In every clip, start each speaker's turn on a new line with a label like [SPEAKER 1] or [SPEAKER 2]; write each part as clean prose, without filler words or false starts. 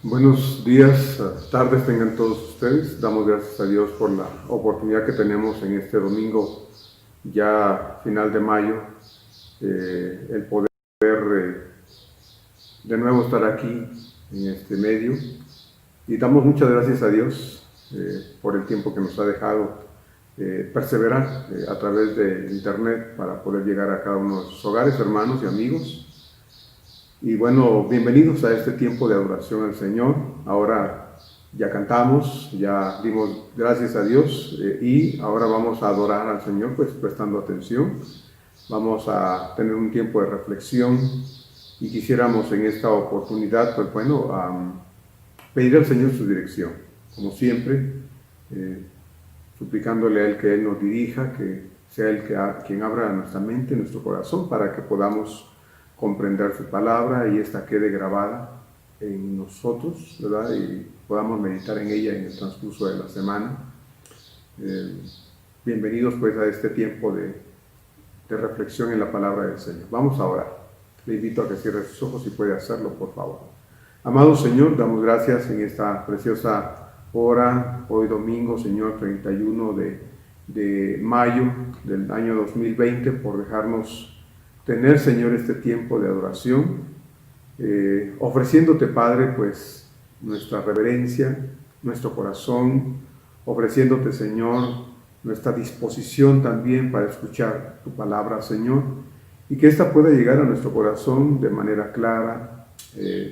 [SPEAKER 1] Buenos días, tardes tengan todos ustedes. Damos gracias a Dios por la oportunidad que tenemos en este domingo, ya final de mayo, el poder de nuevo estar aquí en este medio. Y damos muchas gracias a Dios por el tiempo que nos ha dejado perseverar a través de internet para poder llegar a cada uno de sus hogares, hermanos y amigos. Y bueno, bienvenidos a este tiempo de adoración al Señor. Ahora ya cantamos, ya dimos gracias a Dios y ahora vamos a adorar al Señor, pues prestando atención. Vamos a tener un tiempo de reflexión y quisiéramos en esta oportunidad, pues bueno, pedir al Señor su dirección, como siempre, suplicándole a Él que Él nos dirija, que sea Él quien abra nuestra mente, nuestro corazón, para que podamos comprender su palabra y esta quede grabada en nosotros, ¿verdad? Y podamos meditar en ella en el transcurso de la semana. Bienvenidos pues a este tiempo de reflexión en la palabra del Señor. Vamos a orar. Le invito a que cierre sus ojos si puede hacerlo, por favor. Amado Señor, damos gracias en esta preciosa hora, hoy domingo, Señor, 31 de mayo del año 2020, por dejarnos tener, Señor, este tiempo de adoración, ofreciéndote, Padre, pues nuestra reverencia, nuestro corazón, ofreciéndote, Señor, nuestra disposición también para escuchar tu palabra, Señor, y que ésta pueda llegar a nuestro corazón de manera clara,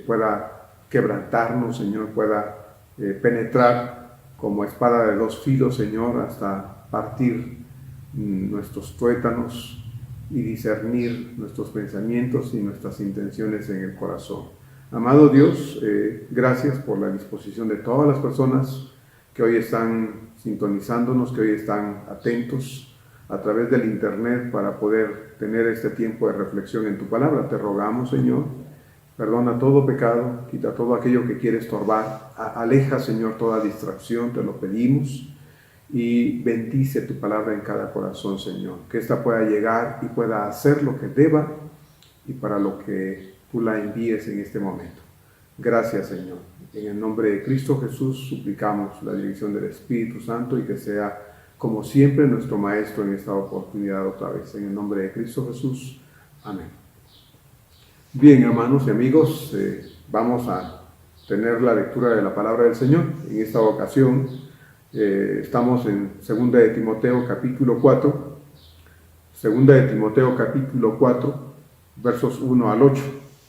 [SPEAKER 1] pueda quebrantarnos, Señor, pueda penetrar como espada de dos filos, Señor, hasta partir nuestros tuétanos y discernir nuestros pensamientos y nuestras intenciones en el corazón. Amado Dios, gracias por la disposición de todas las personas que hoy están sintonizándonos, que hoy están atentos a través del internet para poder tener este tiempo de reflexión en tu palabra. Te rogamos, Señor, perdona todo pecado, quita todo aquello que quiere estorbar, aleja, Señor, toda distracción, te lo pedimos. Y bendice tu palabra en cada corazón, Señor, que ésta pueda llegar y pueda hacer lo que deba y para lo que tú la envíes en este momento. Gracias, Señor. En el nombre de Cristo Jesús suplicamos la dirección del Espíritu Santo y que sea, como siempre, nuestro Maestro en esta oportunidad otra vez. En el nombre de Cristo Jesús. Amén. Bien, hermanos y amigos, vamos a tener la lectura de la palabra del Señor. En esta ocasión estamos en 2 de Timoteo capítulo 4, 2 de Timoteo capítulo 4, versos 1 al 8.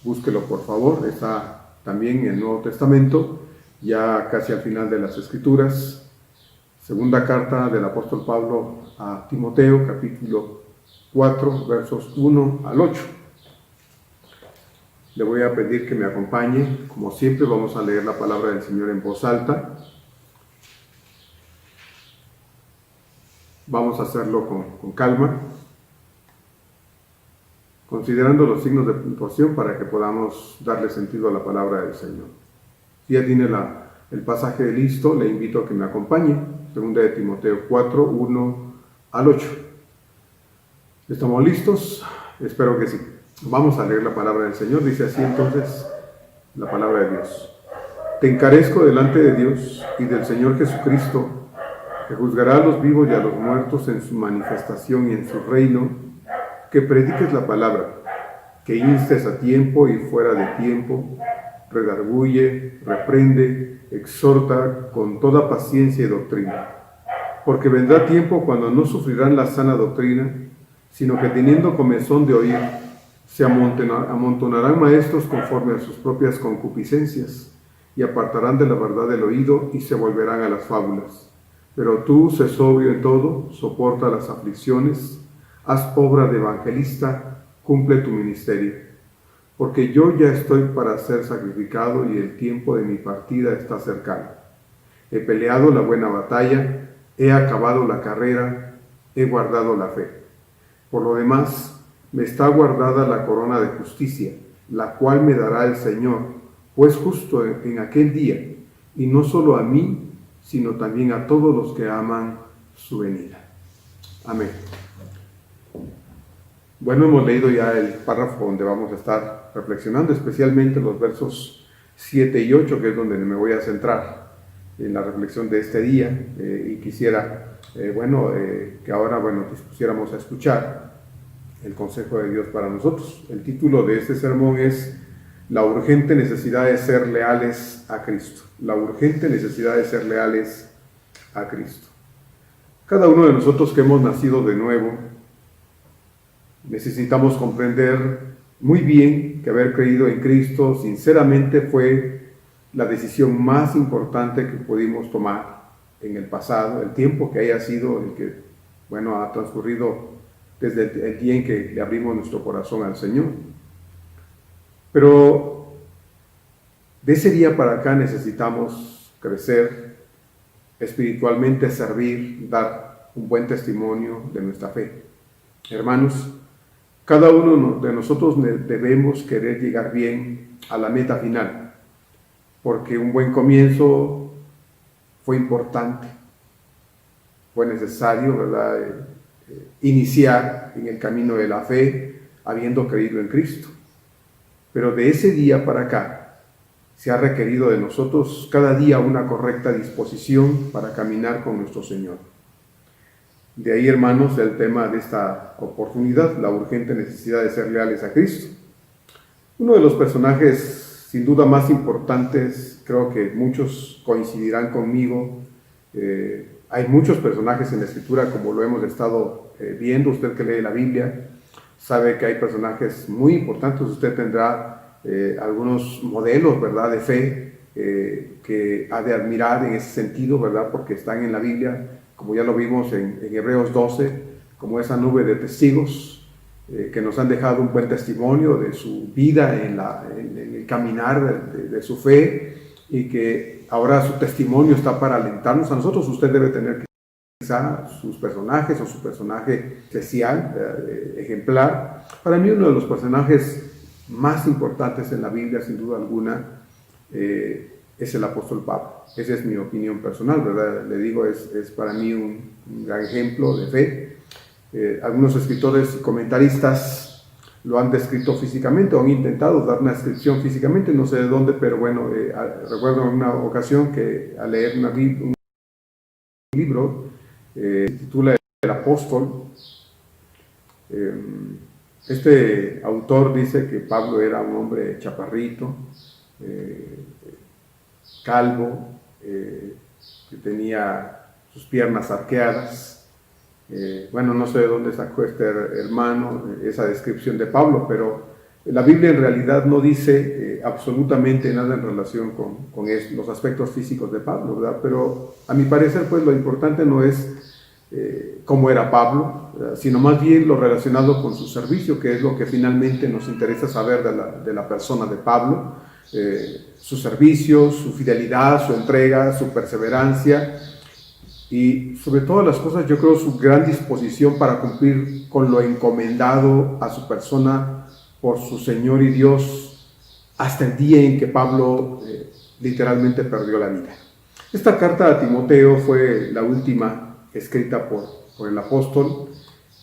[SPEAKER 1] Búsquelo por favor, está también en el Nuevo Testamento, ya casi al final de las Escrituras. Segunda carta del apóstol Pablo a Timoteo capítulo 4, versos 1 al 8. Le voy a pedir que me acompañe. Como siempre, vamos a leer la palabra del Señor en voz alta. Vamos a hacerlo con calma, considerando los signos de puntuación para que podamos darle sentido a la palabra del Señor. Si ya tiene el pasaje listo, le invito a que me acompañe. 2 de Timoteo 4, 1 al 8. ¿Estamos listos? Espero que sí. Vamos a leer la palabra del Señor. Dice así entonces la palabra de Dios. Te encarezco delante de Dios y del Señor Jesucristo, que juzgará a los vivos y a los muertos en su manifestación y en su reino, que prediques la palabra, que instes a tiempo y fuera de tiempo, redarguye, reprende, exhorta con toda paciencia y doctrina. Porque vendrá tiempo cuando no sufrirán la sana doctrina, sino que teniendo comezón de oír, se amontonarán maestros conforme a sus propias concupiscencias, y apartarán de la verdad el oído y se volverán a las fábulas. Pero tú, sé sobrio en todo, soporta las aflicciones, haz obra de evangelista, cumple tu ministerio. Porque yo ya estoy para ser sacrificado y el tiempo de mi partida está cercano. He peleado la buena batalla, he acabado la carrera, he guardado la fe. Por lo demás, me está guardada la corona de justicia, la cual me dará el Señor, pues justo en aquel día, y no solo a mí, sino también a todos los que aman su venida. Amén. Bueno, hemos leído ya el párrafo donde vamos a estar reflexionando, especialmente los versos 7 y 8, que es donde me voy a centrar en la reflexión de este día, y quisiera, que ahora, dispusiéramos a escuchar el consejo de Dios para nosotros. El título de este sermón es La urgente necesidad de ser leales a Cristo. La urgente necesidad de ser leales a Cristo. Cada uno de nosotros que hemos nacido de nuevo, necesitamos comprender muy bien que haber creído en Cristo sinceramente fue la decisión más importante que pudimos tomar en el pasado, el tiempo que haya sido el que, ha transcurrido desde el día en que le abrimos nuestro corazón al Señor. Pero de ese día para acá necesitamos crecer espiritualmente, servir, dar un buen testimonio de nuestra fe. Hermanos, cada uno de nosotros debemos querer llegar bien a la meta final, porque un buen comienzo fue importante, fue necesario, ¿verdad?, iniciar en el camino de la fe, habiendo creído en Cristo. Pero de ese día para acá, se ha requerido de nosotros cada día una correcta disposición para caminar con nuestro Señor. De ahí, hermanos, el tema de esta oportunidad, la urgente necesidad de ser leales a Cristo. Uno de los personajes, sin duda, más importantes, creo que muchos coincidirán conmigo. Hay muchos personajes en la Escritura, como lo hemos estado viendo. Usted que lee la Biblia sabe que hay personajes muy importantes. Usted tendrá algunos modelos, ¿verdad?, de fe que ha de admirar en ese sentido, ¿verdad?, porque están en la Biblia, como ya lo vimos en Hebreos 12, como esa nube de testigos que nos han dejado un buen testimonio de su vida en el caminar de su fe, y que ahora su testimonio está para alentarnos a nosotros. Usted debe tener quizá sus personajes o su personaje especial, ejemplar. Para mí uno de los personajes más importantes en la Biblia, sin duda alguna, es el apóstol Pablo. Esa es mi opinión personal, ¿verdad? Le digo, es para mí un gran ejemplo de fe. Algunos escritores y comentaristas lo han descrito físicamente, o han intentado dar una descripción físicamente, no sé de dónde, pero recuerdo en una ocasión que al leer un libro, se titula El Apóstol. Este autor dice que Pablo era un hombre chaparrito, calvo, que tenía sus piernas arqueadas. No sé de dónde sacó este hermano esa descripción de Pablo, pero la Biblia en realidad no dice absolutamente nada en relación con los aspectos físicos de Pablo, ¿verdad? Pero a mi parecer, pues lo importante no es cómo era Pablo, sino más bien lo relacionado con su servicio, que es lo que finalmente nos interesa saber de la persona de Pablo. Su servicio, su fidelidad, su entrega, su perseverancia, y sobre todas las cosas, yo creo, su gran disposición para cumplir con lo encomendado a su persona por su Señor y Dios, hasta el día en que Pablo literalmente perdió la vida. Esta carta a Timoteo fue la última escrita por el apóstol,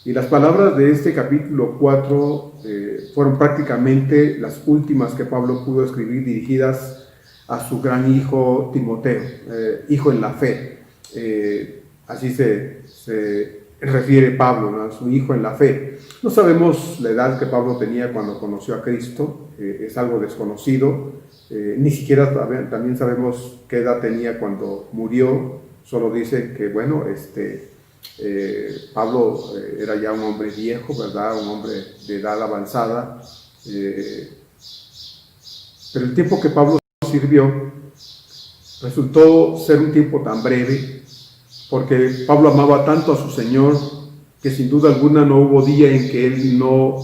[SPEAKER 1] y las palabras de este capítulo 4 fueron prácticamente las últimas que Pablo pudo escribir, dirigidas a su gran hijo Timoteo, hijo en la fe. Así se refiere Pablo, ¿no?, a su hijo en la fe. No sabemos la edad que Pablo tenía cuando conoció a Cristo, es algo desconocido. Ni siquiera también sabemos qué edad tenía cuando murió. Solo dice que Pablo era ya un hombre viejo, ¿verdad?, un hombre de edad avanzada, pero el tiempo que Pablo sirvió resultó ser un tiempo tan breve, porque Pablo amaba tanto a su Señor que sin duda alguna no hubo día en que él no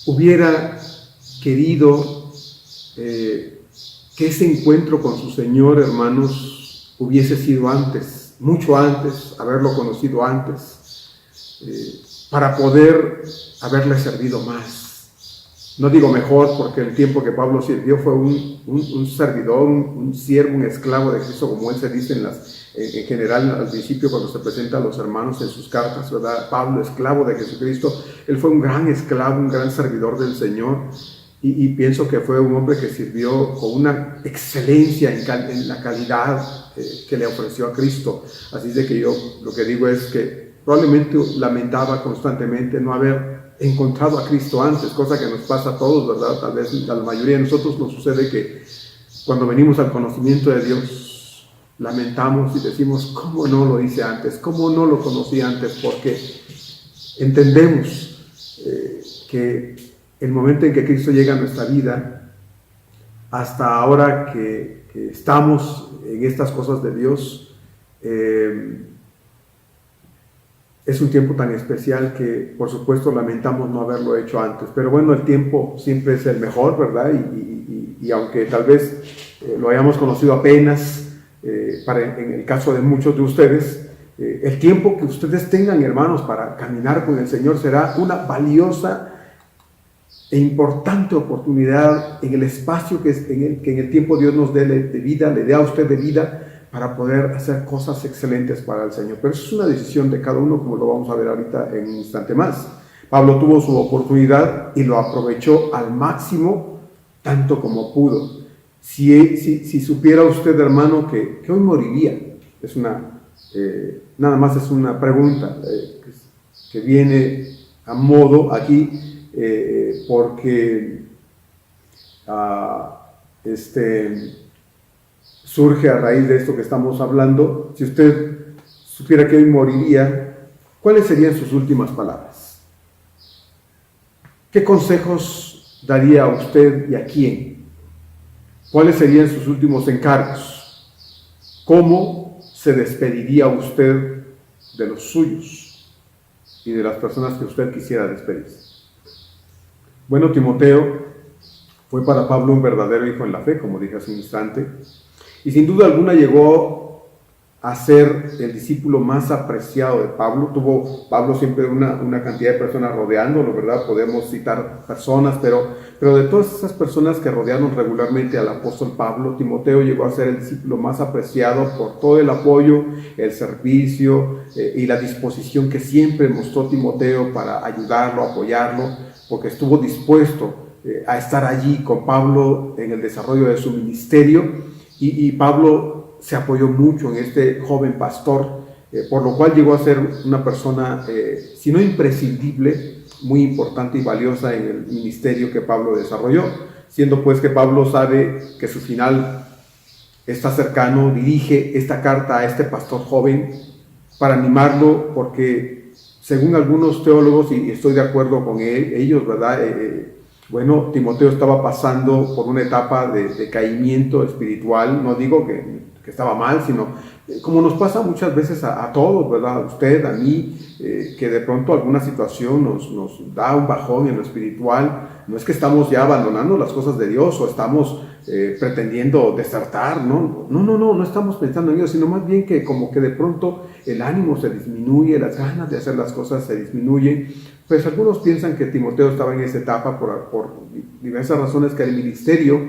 [SPEAKER 1] hubiera querido que ese encuentro con su Señor, hermanos, hubiese sido antes, mucho antes, haberlo conocido antes, para poder haberle servido más. No digo mejor, porque el tiempo que Pablo sirvió fue un servidor, un siervo, un esclavo de Cristo, como él se dice en general al principio cuando se presenta a los hermanos en sus cartas, ¿verdad? Pablo, esclavo de Jesucristo. Él fue un gran esclavo, un gran servidor del Señor, y pienso que fue un hombre que sirvió con una excelencia en la calidad que le ofreció a Cristo. Así de que yo lo que digo es que probablemente lamentaba constantemente no haber encontrado a Cristo antes, cosa que nos pasa a todos, ¿verdad? Tal vez a la mayoría de nosotros nos sucede que cuando venimos al conocimiento de Dios, lamentamos y decimos, ¿cómo no lo hice antes? ¿Cómo no lo conocí antes? Porque entendemos que el momento en que Cristo llega a nuestra vida, hasta ahora que estamos en estas cosas de Dios, es un tiempo tan especial que, por supuesto, lamentamos no haberlo hecho antes. Pero bueno, el tiempo siempre es el mejor, ¿verdad? Y aunque tal vez lo hayamos conocido apenas, en el caso de muchos de ustedes, el tiempo que ustedes tengan, hermanos, para caminar con el Señor será una valiosa e importante oportunidad en el espacio que en el tiempo Dios nos dé de vida, le dé a usted de vida, para poder hacer cosas excelentes para el Señor. Pero eso es una decisión de cada uno, como lo vamos a ver ahorita en un instante más. Pablo tuvo su oportunidad y lo aprovechó al máximo, tanto como pudo. Si supiera usted, hermano, que hoy moriría, es nada más es una pregunta que viene a modo aquí, porque surge a raíz de esto que estamos hablando. Si usted supiera que hoy moriría, ¿cuáles serían sus últimas palabras? ¿Qué consejos daría a usted y a quién? ¿Cuáles serían sus últimos encargos? ¿Cómo se despediría usted de los suyos y de las personas que usted quisiera despedirse? Bueno, Timoteo fue para Pablo un verdadero hijo en la fe, como dije hace un instante, y sin duda alguna llegó a ser el discípulo más apreciado de Pablo. Tuvo Pablo siempre una cantidad de personas rodeándolo, ¿verdad? Podemos citar personas, pero de todas esas personas que rodearon regularmente al apóstol Pablo, Timoteo llegó a ser el discípulo más apreciado por todo el apoyo, el servicio y la disposición que siempre mostró Timoteo para ayudarlo, apoyarlo, porque estuvo dispuesto a estar allí con Pablo en el desarrollo de su ministerio. Y Pablo se apoyó mucho en este joven pastor, por lo cual llegó a ser una persona, si no imprescindible, muy importante y valiosa en el ministerio que Pablo desarrolló, siendo pues que Pablo sabe que su final está cercano, dirige esta carta a este pastor joven para animarlo, porque según algunos teólogos, y estoy de acuerdo con ellos, ¿verdad? Bueno, Timoteo estaba pasando por una etapa de decaimiento espiritual. No digo que estaba mal, sino como nos pasa muchas veces a todos, ¿verdad? A usted, a mí, que de pronto alguna situación nos da un bajón en lo espiritual. No es que estamos ya abandonando las cosas de Dios o estamos pretendiendo desertar, no estamos pensando en ello, sino más bien que como que de pronto el ánimo se disminuye, las ganas de hacer las cosas se disminuyen. Pues algunos piensan que Timoteo estaba en esa etapa por diversas razones, que el ministerio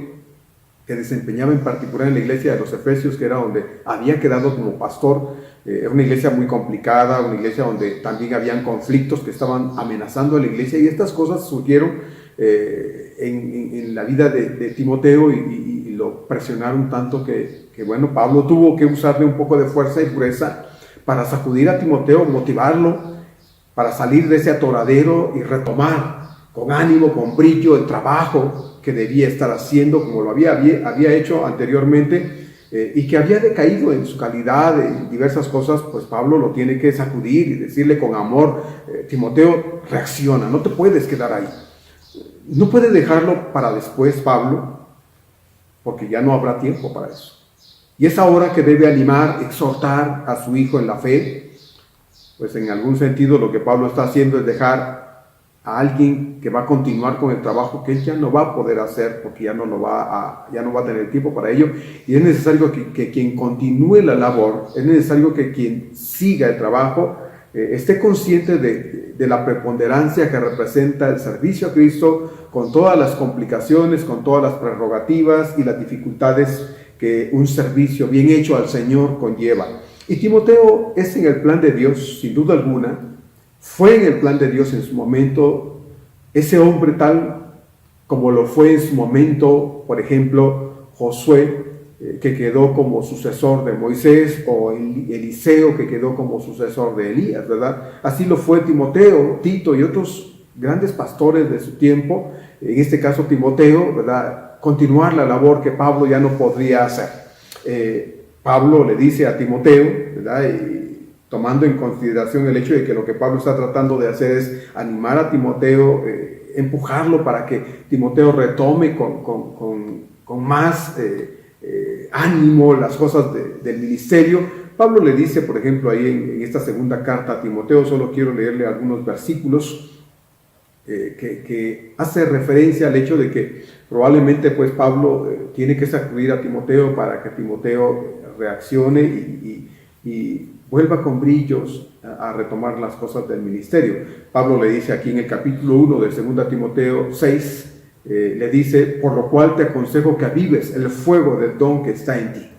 [SPEAKER 1] que desempeñaba en particular en la iglesia de los Efesios, que era donde había quedado como pastor, era una iglesia muy complicada, una iglesia donde también habían conflictos que estaban amenazando a la iglesia, y estas cosas surgieron en la vida de Timoteo y lo presionaron tanto que bueno, Pablo tuvo que usarle un poco de fuerza y dureza para sacudir a Timoteo, motivarlo, para salir de ese atoradero y retomar con ánimo, con brillo, el trabajo que debía estar haciendo, como lo había hecho anteriormente, y que había decaído en su calidad, en diversas cosas. Pues Pablo lo tiene que sacudir y decirle con amor, Timoteo, reacciona, no te puedes quedar ahí. No puedes dejarlo para después, Pablo, porque ya no habrá tiempo para eso. Y es ahora que debe animar, exhortar a su hijo en la fe. Pues en algún sentido lo que Pablo está haciendo es dejar a alguien que va a continuar con el trabajo que él ya no va a poder hacer, porque ya no va a tener tiempo para ello, y es necesario que quien continúe la labor, es necesario que quien siga el trabajo esté consciente de la preponderancia que representa el servicio a Cristo, con todas las complicaciones, con todas las prerrogativas y las dificultades que un servicio bien hecho al Señor conlleva. Y Timoteo es en el plan de Dios, sin duda alguna, fue en el plan de Dios en su momento ese hombre tal como lo fue en su momento, por ejemplo, Josué, que quedó como sucesor de Moisés, o Eliseo, que quedó como sucesor de Elías, ¿verdad? Así lo fue Timoteo, Tito y otros grandes pastores de su tiempo, en este caso Timoteo, ¿verdad? Continuar la labor que Pablo ya no podría hacer. Pablo le dice a Timoteo, ¿verdad? Y tomando en consideración el hecho de que lo que Pablo está tratando de hacer es animar a Timoteo, empujarlo para que Timoteo retome con más ánimo las cosas del ministerio. Pablo le dice, por ejemplo, ahí en esta segunda carta a Timoteo, solo quiero leerle algunos versículos que hace referencia al hecho de que probablemente pues Pablo tiene que sacudir a Timoteo para que Timoteo reaccione y vuelva con brillos a retomar las cosas del ministerio. Pablo le dice aquí en el capítulo 1 de 2 Timoteo 6, le dice: por lo cual te aconsejo que avives el fuego del don que está en ti.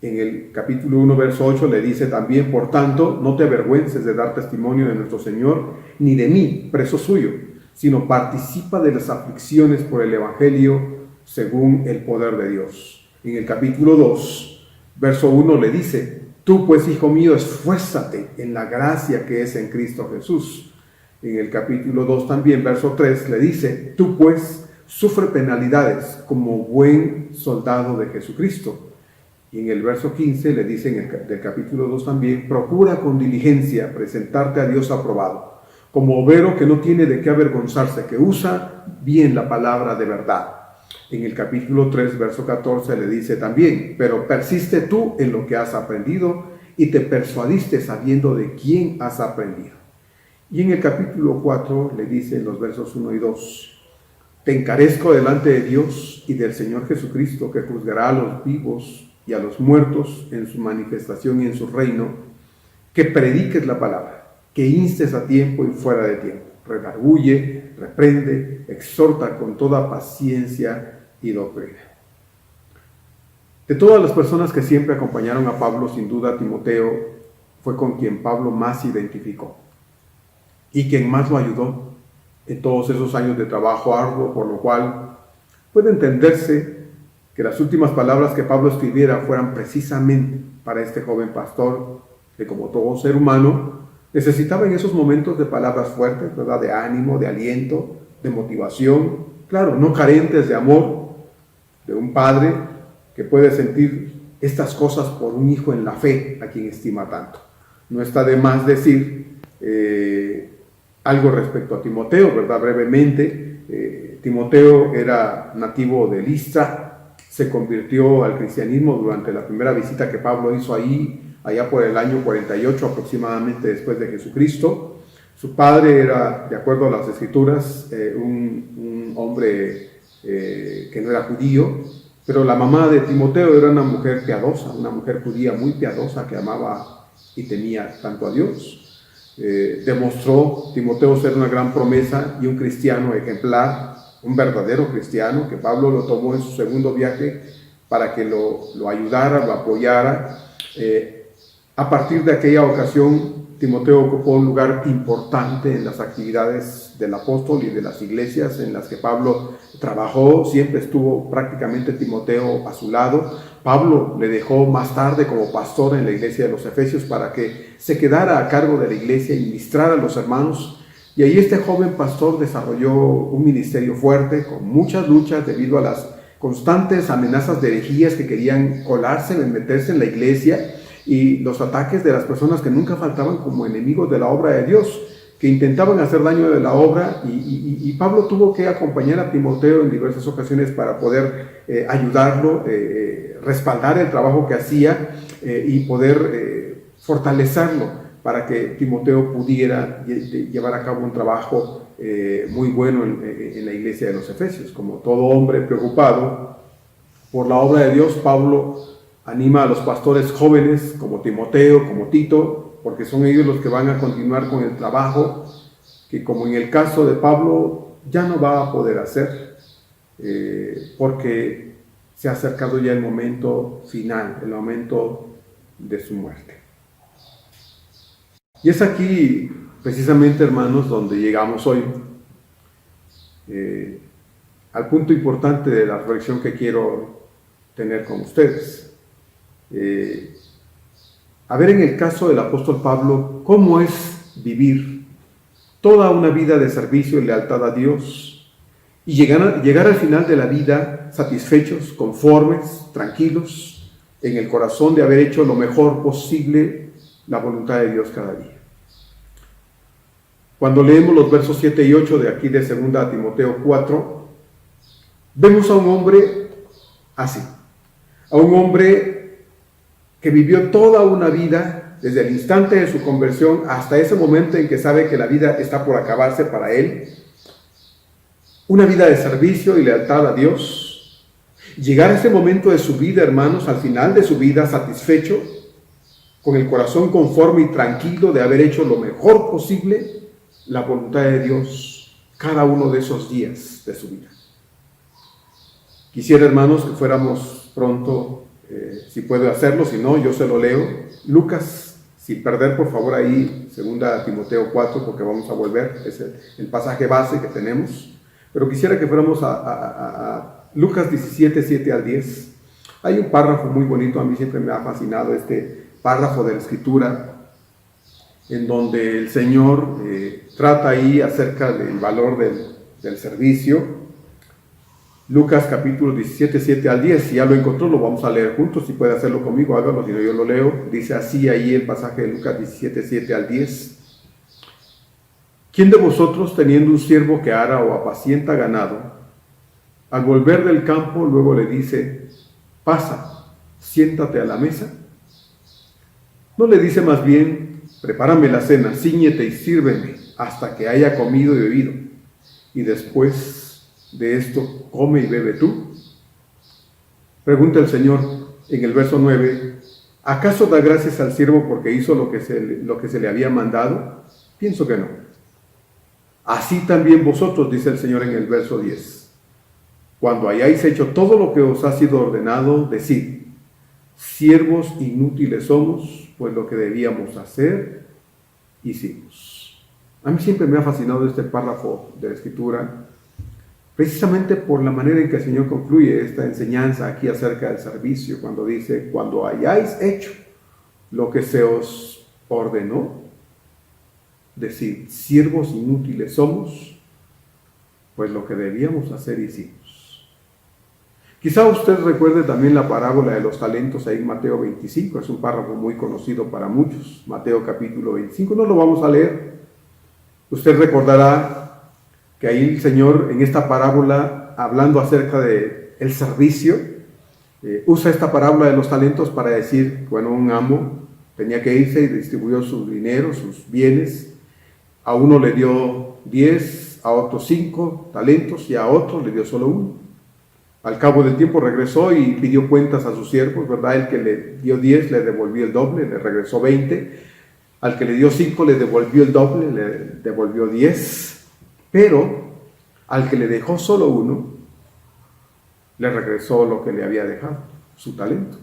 [SPEAKER 1] En el capítulo 1, verso 8 le dice también: por tanto, no te avergüences de dar testimonio de nuestro Señor, ni de mí, preso suyo, sino participa de las aflicciones por el Evangelio según el poder de Dios. En el capítulo 2, verso 1 le dice: tú pues, hijo mío, esfuérzate en la gracia que es en Cristo Jesús. En el capítulo 2 también, verso 3, le dice: tú pues, sufre penalidades como buen soldado de Jesucristo. Y en el verso 15 le dice del capítulo 2 también: procura con diligencia presentarte a Dios aprobado, como obrero que no tiene de qué avergonzarse, que usa bien la palabra de verdad. En el capítulo 3, verso 14 le dice también: pero persiste tú en lo que has aprendido y te persuadiste sabiendo de quién has aprendido. Y en el capítulo 4 le dice en los versos 1 y 2: te encarezco delante de Dios y del Señor Jesucristo, que juzgará a los vivos y a los muertos en su manifestación y en su reino, que prediques la palabra, que instes a tiempo y fuera de tiempo, redarguye, reprende, exhorta con toda paciencia y doctrina. De todas las personas que siempre acompañaron a Pablo, sin duda Timoteo fue con quien Pablo más se identificó y quien más lo ayudó en todos esos años de trabajo arduo, por lo cual puede entenderse que las últimas palabras que Pablo escribiera fueran precisamente para este joven pastor, que como todo ser humano necesitaba en esos momentos de palabras fuertes, ¿verdad? De ánimo, de aliento, de motivación, claro, no carentes de amor, de un padre que puede sentir estas cosas por un hijo en la fe a quien estima tanto. No está de más decir algo respecto a Timoteo, ¿verdad? Brevemente, Timoteo era nativo de Listra, se convirtió al cristianismo durante la primera visita que Pablo hizo allá por el año 48 aproximadamente después de Jesucristo. Su padre era, de acuerdo a las escrituras, un hombre que no era judío, pero la mamá de Timoteo era una mujer piadosa, una mujer judía muy piadosa que amaba y temía tanto a Dios. Demostró Timoteo ser una gran promesa y un cristiano ejemplar, un verdadero cristiano, que Pablo lo tomó en su segundo viaje para que lo ayudara, lo apoyara. A partir de aquella ocasión, Timoteo ocupó un lugar importante en las actividades del apóstol y de las iglesias en las que Pablo trabajó. Siempre estuvo prácticamente Timoteo a su lado. Pablo le dejó más tarde como pastor en la iglesia de los Efesios para que se quedara a cargo de la iglesia y ministrara a los hermanos. Y ahí este joven pastor desarrolló un ministerio fuerte, con muchas luchas debido a las constantes amenazas de herejías que querían colarse, meterse en la iglesia, y los ataques de las personas que nunca faltaban como enemigos de la obra de Dios, que intentaban hacer daño de la obra, y Pablo tuvo que acompañar a Timoteo en diversas ocasiones para poder ayudarlo, respaldar el trabajo que hacía y poder fortalecerlo para que Timoteo pudiera llevar a cabo un trabajo muy bueno en la iglesia de los Efesios. Como todo hombre preocupado por la obra de Dios, Pablo anima a los pastores jóvenes como Timoteo, como Tito, porque son ellos los que van a continuar con el trabajo que, como en el caso de Pablo, ya no va a poder hacer, porque se ha acercado ya el momento final, el momento de su muerte. Y es aquí, precisamente, hermanos, donde llegamos hoy. al punto importante de la reflexión que quiero tener con ustedes. A ver, en el caso del apóstol Pablo, ¿cómo es vivir toda una vida de servicio y lealtad a Dios y llegar al final de la vida satisfechos, conformes, tranquilos, en el corazón de haber hecho lo mejor posible la voluntad de Dios cada día? Cuando leemos los versos 7 y 8 de aquí de 2 Timoteo 4, vemos a un hombre así, a un hombre que vivió toda una vida, desde el instante de su conversión hasta ese momento en que sabe que la vida está por acabarse para él, una vida de servicio y lealtad a Dios. Llegar a ese momento de su vida, hermanos, al final de su vida, satisfecho, con el corazón conforme y tranquilo de haber hecho lo mejor posible la voluntad de Dios cada uno de esos días de su vida. Quisiera, hermanos, que fuéramos pronto, si puedo hacerlo, si no, yo se lo leo. Lucas, sin perder por favor ahí 2 Timoteo 4, porque vamos a volver, es el pasaje base que tenemos. Pero quisiera que fuéramos a Lucas 17, 7 al 10. Hay un párrafo muy bonito, a mí siempre me ha fascinado este párrafo de la Escritura, en donde el Señor trata ahí acerca del valor del servicio. Lucas capítulo 17, 7 al 10, si ya lo encontró, lo vamos a leer juntos. Si puede hacerlo conmigo, hágalo, si no yo lo leo. Dice así ahí el pasaje de Lucas 17, 7 al 10. ¿Quién de vosotros, teniendo un siervo que ara o apacienta ganado, al volver del campo luego le dice, pasa, siéntate a la mesa? ¿No le dice más bien, prepárame la cena, cíñete y sírveme hasta que haya comido y bebido, y después de esto come y bebe tú? Pregunta el Señor en el verso 9, ¿acaso da gracias al siervo porque hizo lo que se le había mandado? Pienso que no. Así también vosotros, dice el Señor en el verso 10, cuando hayáis hecho todo lo que os ha sido ordenado, decid, siervos inútiles somos, pues lo que debíamos hacer, hicimos. A mí siempre me ha fascinado este párrafo de la Escritura, precisamente por la manera en que el Señor concluye esta enseñanza aquí acerca del servicio, cuando dice, cuando hayáis hecho lo que se os ordenó, decid, siervos inútiles somos, pues lo que debíamos hacer, hicimos. Quizá usted recuerde también la parábola de los talentos ahí en Mateo 25, es un párrafo muy conocido para muchos, Mateo capítulo 25, no lo vamos a leer. Usted recordará que ahí el Señor en esta parábola, hablando acerca de el servicio, usa esta parábola de los talentos para decir, bueno, un amo tenía que irse y distribuyó su dinero, sus bienes, a uno le dio 10, a otro 5 talentos y a otro le dio solo 1. Al cabo del tiempo regresó y pidió cuentas a sus siervos, ¿verdad? El que le dio 10 le devolvió el doble, le regresó 20. Al que le dio 5 le devolvió el doble, le devolvió 10. Pero al que le dejó solo 1, le regresó lo que le había dejado, su talento.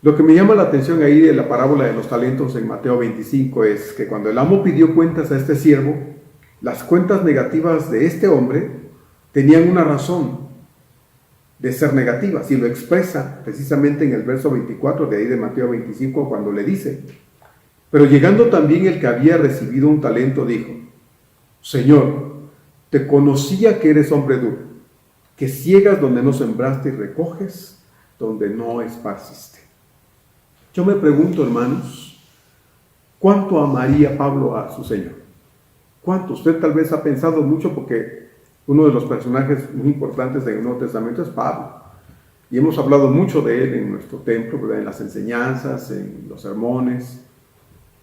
[SPEAKER 1] Lo que me llama la atención ahí de la parábola de los talentos en Mateo 25 es que cuando el amo pidió cuentas a este siervo, las cuentas negativas de este hombre tenían una razón de ser negativas, y lo expresa precisamente en el verso 24 de ahí de Mateo 25, cuando le dice, pero llegando también el que había recibido un talento, dijo, Señor, te conocía que eres hombre duro, que ciegas donde no sembraste y recoges donde no esparciste. Yo me pregunto, hermanos, ¿cuánto amaría Pablo a su Señor? ¿Cuánto? Usted tal vez ha pensado mucho, porque uno de los personajes muy importantes en el Nuevo Testamento es Pablo. Y hemos hablado mucho de él en nuestro templo, ¿verdad? En las enseñanzas, en los sermones.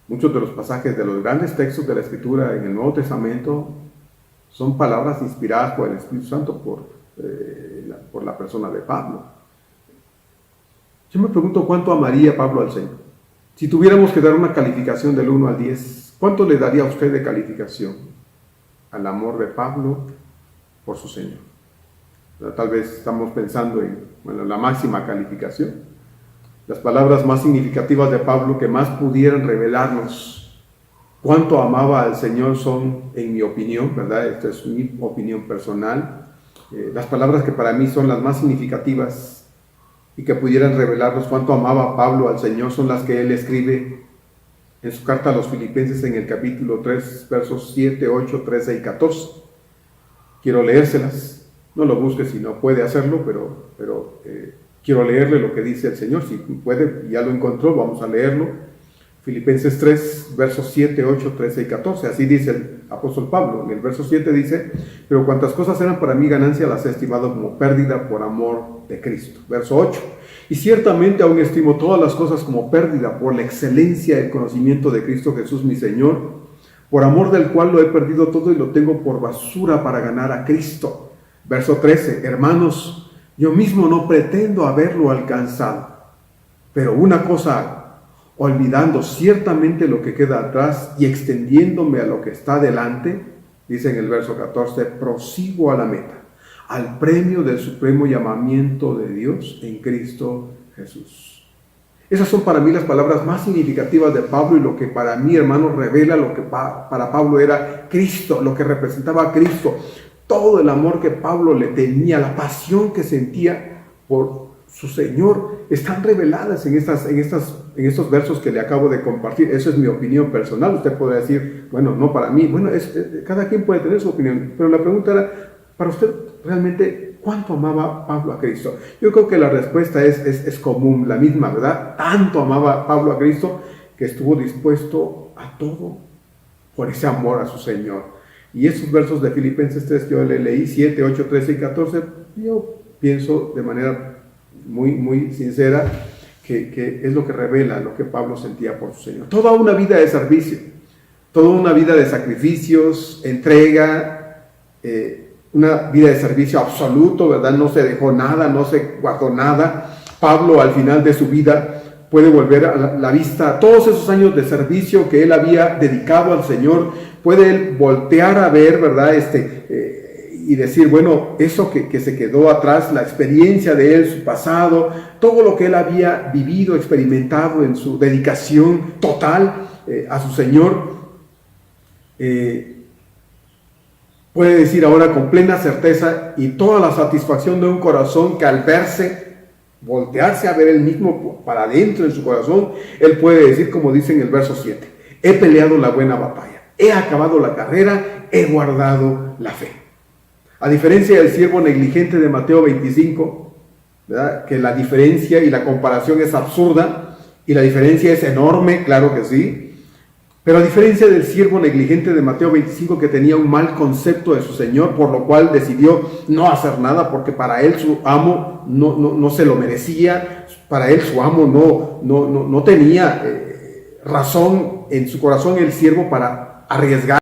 [SPEAKER 1] Muchos de los pasajes de los grandes textos de la Escritura en el Nuevo Testamento son palabras inspiradas por el Espíritu Santo por la persona de Pablo. Yo me pregunto cuánto amaría Pablo al Señor. Si tuviéramos que dar una calificación del 1 al 10, ¿cuánto le daría a usted de calificación al amor de Pablo por su Señor? Tal vez estamos pensando en la máxima calificación. Las palabras más significativas de Pablo que más pudieran revelarnos cuánto amaba al Señor son, en mi opinión, ¿verdad? Esta es mi opinión personal, las palabras que para mí son las más significativas y que pudieran revelarnos cuánto amaba Pablo al Señor son las que él escribe en su carta a los Filipenses en el capítulo 3, versos 7, 8, 13 y 14. Quiero leérselas, no lo busque si no puede hacerlo, pero quiero leerle lo que dice el Señor. Si puede, ya lo encontró, vamos a leerlo. Filipenses 3, versos 7, 8, 13 y 14. Así dice el apóstol Pablo. En el verso 7 dice: pero cuantas cosas eran para mí ganancia, las he estimado como pérdida por amor de Cristo. Verso 8: y ciertamente aún estimo todas las cosas como pérdida por la excelencia del conocimiento de Cristo Jesús mi Señor, por amor del cual lo he perdido todo y lo tengo por basura para ganar a Cristo. Verso 13: hermanos, yo mismo no pretendo haberlo alcanzado, pero una cosa hago, olvidando ciertamente lo que queda atrás y extendiéndome a lo que está delante, dice en el verso 14, prosigo a la meta, al premio del supremo llamamiento de Dios en Cristo Jesús. Esas son para mí las palabras más significativas de Pablo y lo que para mí, hermano, revela lo que para Pablo era Cristo, lo que representaba a Cristo, todo el amor que Pablo le tenía, la pasión que sentía por su Señor, están reveladas en estos versos que le acabo de compartir. Esa es mi opinión personal. Usted podría decir, bueno, no para mí. Bueno, cada quien puede tener su opinión, pero la pregunta era, para usted, realmente, ¿cuánto amaba Pablo a Cristo? Yo creo que la respuesta es común, la misma, ¿verdad? Tanto amaba Pablo a Cristo que estuvo dispuesto a todo por ese amor a su Señor. Y esos versos de Filipenses 3 que yo le leí, 7, 8, 13 y 14, yo pienso de manera muy sincera que es lo que revela lo que Pablo sentía por su Señor. Toda una vida de servicio, toda una vida de sacrificios, entrega, una vida de servicio absoluto, ¿verdad? No se dejó nada, no se guardó nada. Pablo, al final de su vida, puede volver a la vista todos esos años de servicio que él había dedicado al Señor, puede él voltear a ver, ¿verdad? Y decir, bueno, eso que se quedó atrás, la experiencia de él, su pasado, todo lo que él había vivido, experimentado en su dedicación total a su Señor, puede decir ahora con plena certeza y toda la satisfacción de un corazón que al voltearse a ver él mismo para adentro en su corazón, él puede decir como dice en el verso 7, he peleado la buena batalla, he acabado la carrera, he guardado la fe. A diferencia del siervo negligente de Mateo 25, ¿verdad? Que la diferencia y la comparación es absurda y la diferencia es enorme, claro que sí, pero a diferencia del siervo negligente de Mateo 25 que tenía un mal concepto de su Señor, por lo cual decidió no hacer nada porque para él su amo no se lo merecía, para él su amo no tenía razón en su corazón el siervo para arriesgar,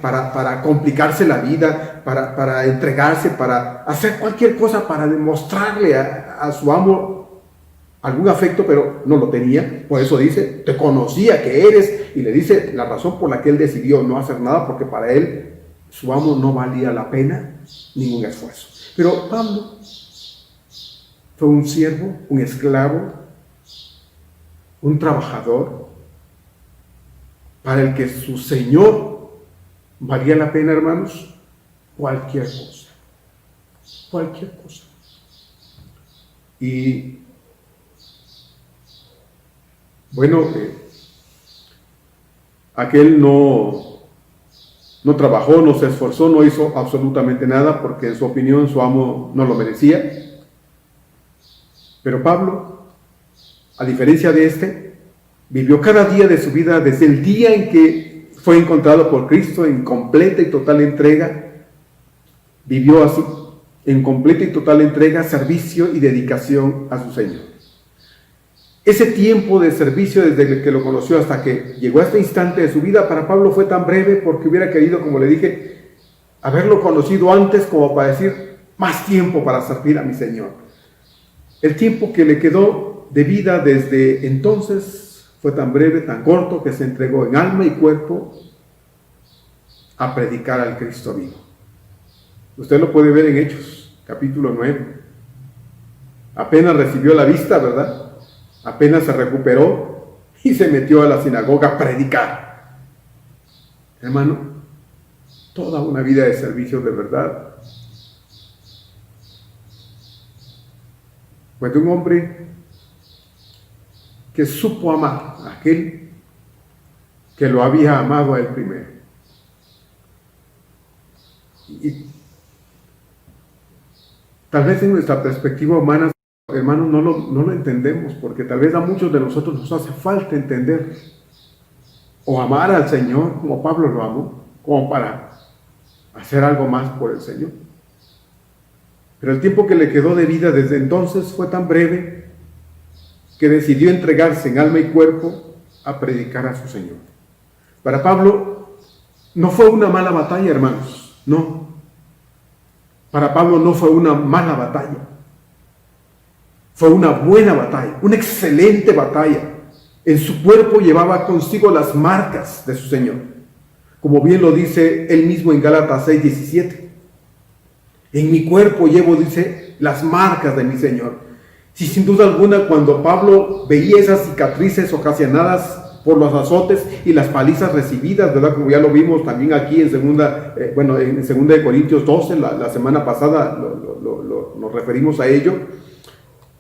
[SPEAKER 1] para complicarse la vida, para entregarse, para hacer cualquier cosa para demostrarle a su amo algún afecto, pero no lo tenía. Por eso dice, te conocía que eres, y le dice la razón por la que él decidió no hacer nada, porque para él su amo no valía la pena ningún esfuerzo. Pero Pablo fue un siervo, un esclavo, un trabajador, para el que su Señor valía la pena, hermanos, cualquier cosa. Cualquier cosa. Y bueno, aquel no trabajó, no se esforzó, no hizo absolutamente nada porque en su opinión su amo no lo merecía. Pero Pablo, a diferencia de vivió cada día de su vida desde el día en que fue encontrado por Cristo en completa y total entrega. Vivió así, en completa y total entrega, servicio y dedicación a su Señor. Ese tiempo de servicio desde que lo conoció hasta que llegó a este instante de su vida, para Pablo fue tan breve porque hubiera querido, como le dije, haberlo conocido antes como para decir, más tiempo para servir a mi Señor. El tiempo que le quedó de vida desde entonces fue tan breve, tan corto, que se entregó en alma y cuerpo a predicar al Cristo vivo. Usted lo puede ver en Hechos, capítulo 9. Apenas recibió la vista, ¿verdad? Apenas se recuperó y se metió a la sinagoga a predicar. Hermano, toda una vida de servicio de verdad. Pues de un hombre que supo amar a aquel que lo había amado a él primero. Y tal vez en nuestra perspectiva humana, hermanos, no lo entendemos, porque tal vez a muchos de nosotros nos hace falta entender o amar al Señor como Pablo lo amó, como para hacer algo más por el Señor. Pero el tiempo que le quedó de vida desde entonces fue tan breve que decidió entregarse en alma y cuerpo a predicar a su Señor. Para Pablo no fue una mala batalla, hermanos, no. Para Pablo no fue una mala batalla. Fue una buena batalla, una excelente batalla. En su cuerpo llevaba consigo las marcas de su Señor, como bien lo dice él mismo en Gálatas 6:17. En mi cuerpo llevo, dice, las marcas de mi Señor. Si sin duda alguna, cuando Pablo veía esas cicatrices ocasionadas por los azotes y las palizas recibidas, ¿verdad? Como ya lo vimos también aquí en segunda de Corintios 12, la semana pasada nos referimos a ello.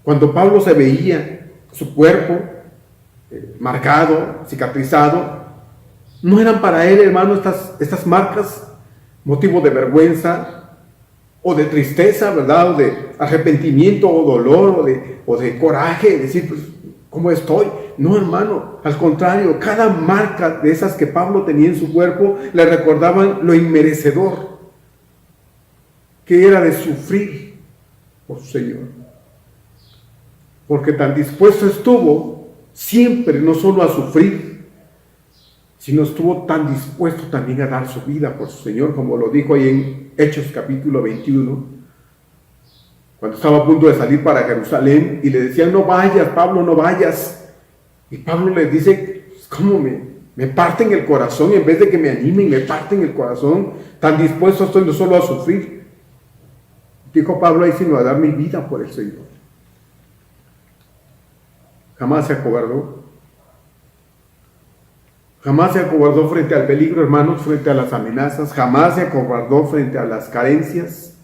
[SPEAKER 1] Cuando Pablo se veía su cuerpo marcado, cicatrizado, no eran para él, hermano, estas marcas motivo de vergüenza o de tristeza, ¿verdad? O de arrepentimiento o dolor o de coraje, decir, pues, ¿cómo estoy? No, hermano, al contrario, cada marca de esas que Pablo tenía en su cuerpo le recordaban lo inmerecedor que era de sufrir por su Señor. Porque tan dispuesto estuvo siempre, no solo a sufrir, sino estuvo tan dispuesto también a dar su vida por su Señor, como lo dijo ahí en Hechos capítulo 21, cuando estaba a punto de salir para Jerusalén y le decían, no vayas, Pablo, no vayas. Y Pablo les dice, ¿cómo me parten el corazón? En vez de que me animen, me parten el corazón. Tan dispuesto estoy no solo a sufrir, dijo Pablo ahí, sino a dar mi vida por el Señor. Jamás se acobardó. Jamás se acobardó frente al peligro, hermanos, frente a las amenazas. Jamás se acobardó frente a las carencias.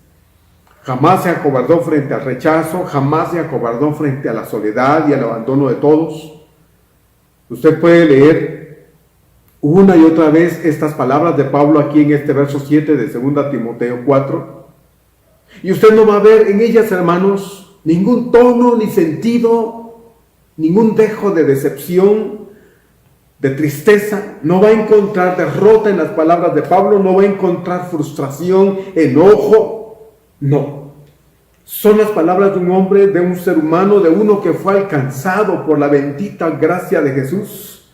[SPEAKER 1] Jamás se acobardó frente al rechazo. Jamás se acobardó frente a la soledad y al abandono de todos. Usted puede leer una y otra vez estas palabras de Pablo aquí en este verso 7 de 2 Timoteo 4. Y usted no va a ver en ellas, hermanos, ningún tono ni sentido, ningún dejo de decepción, de tristeza. No va a encontrar derrota en las palabras de Pablo, no va a encontrar frustración, enojo, no. Son las palabras de un hombre, de un ser humano, de uno que fue alcanzado por la bendita gracia de Jesús,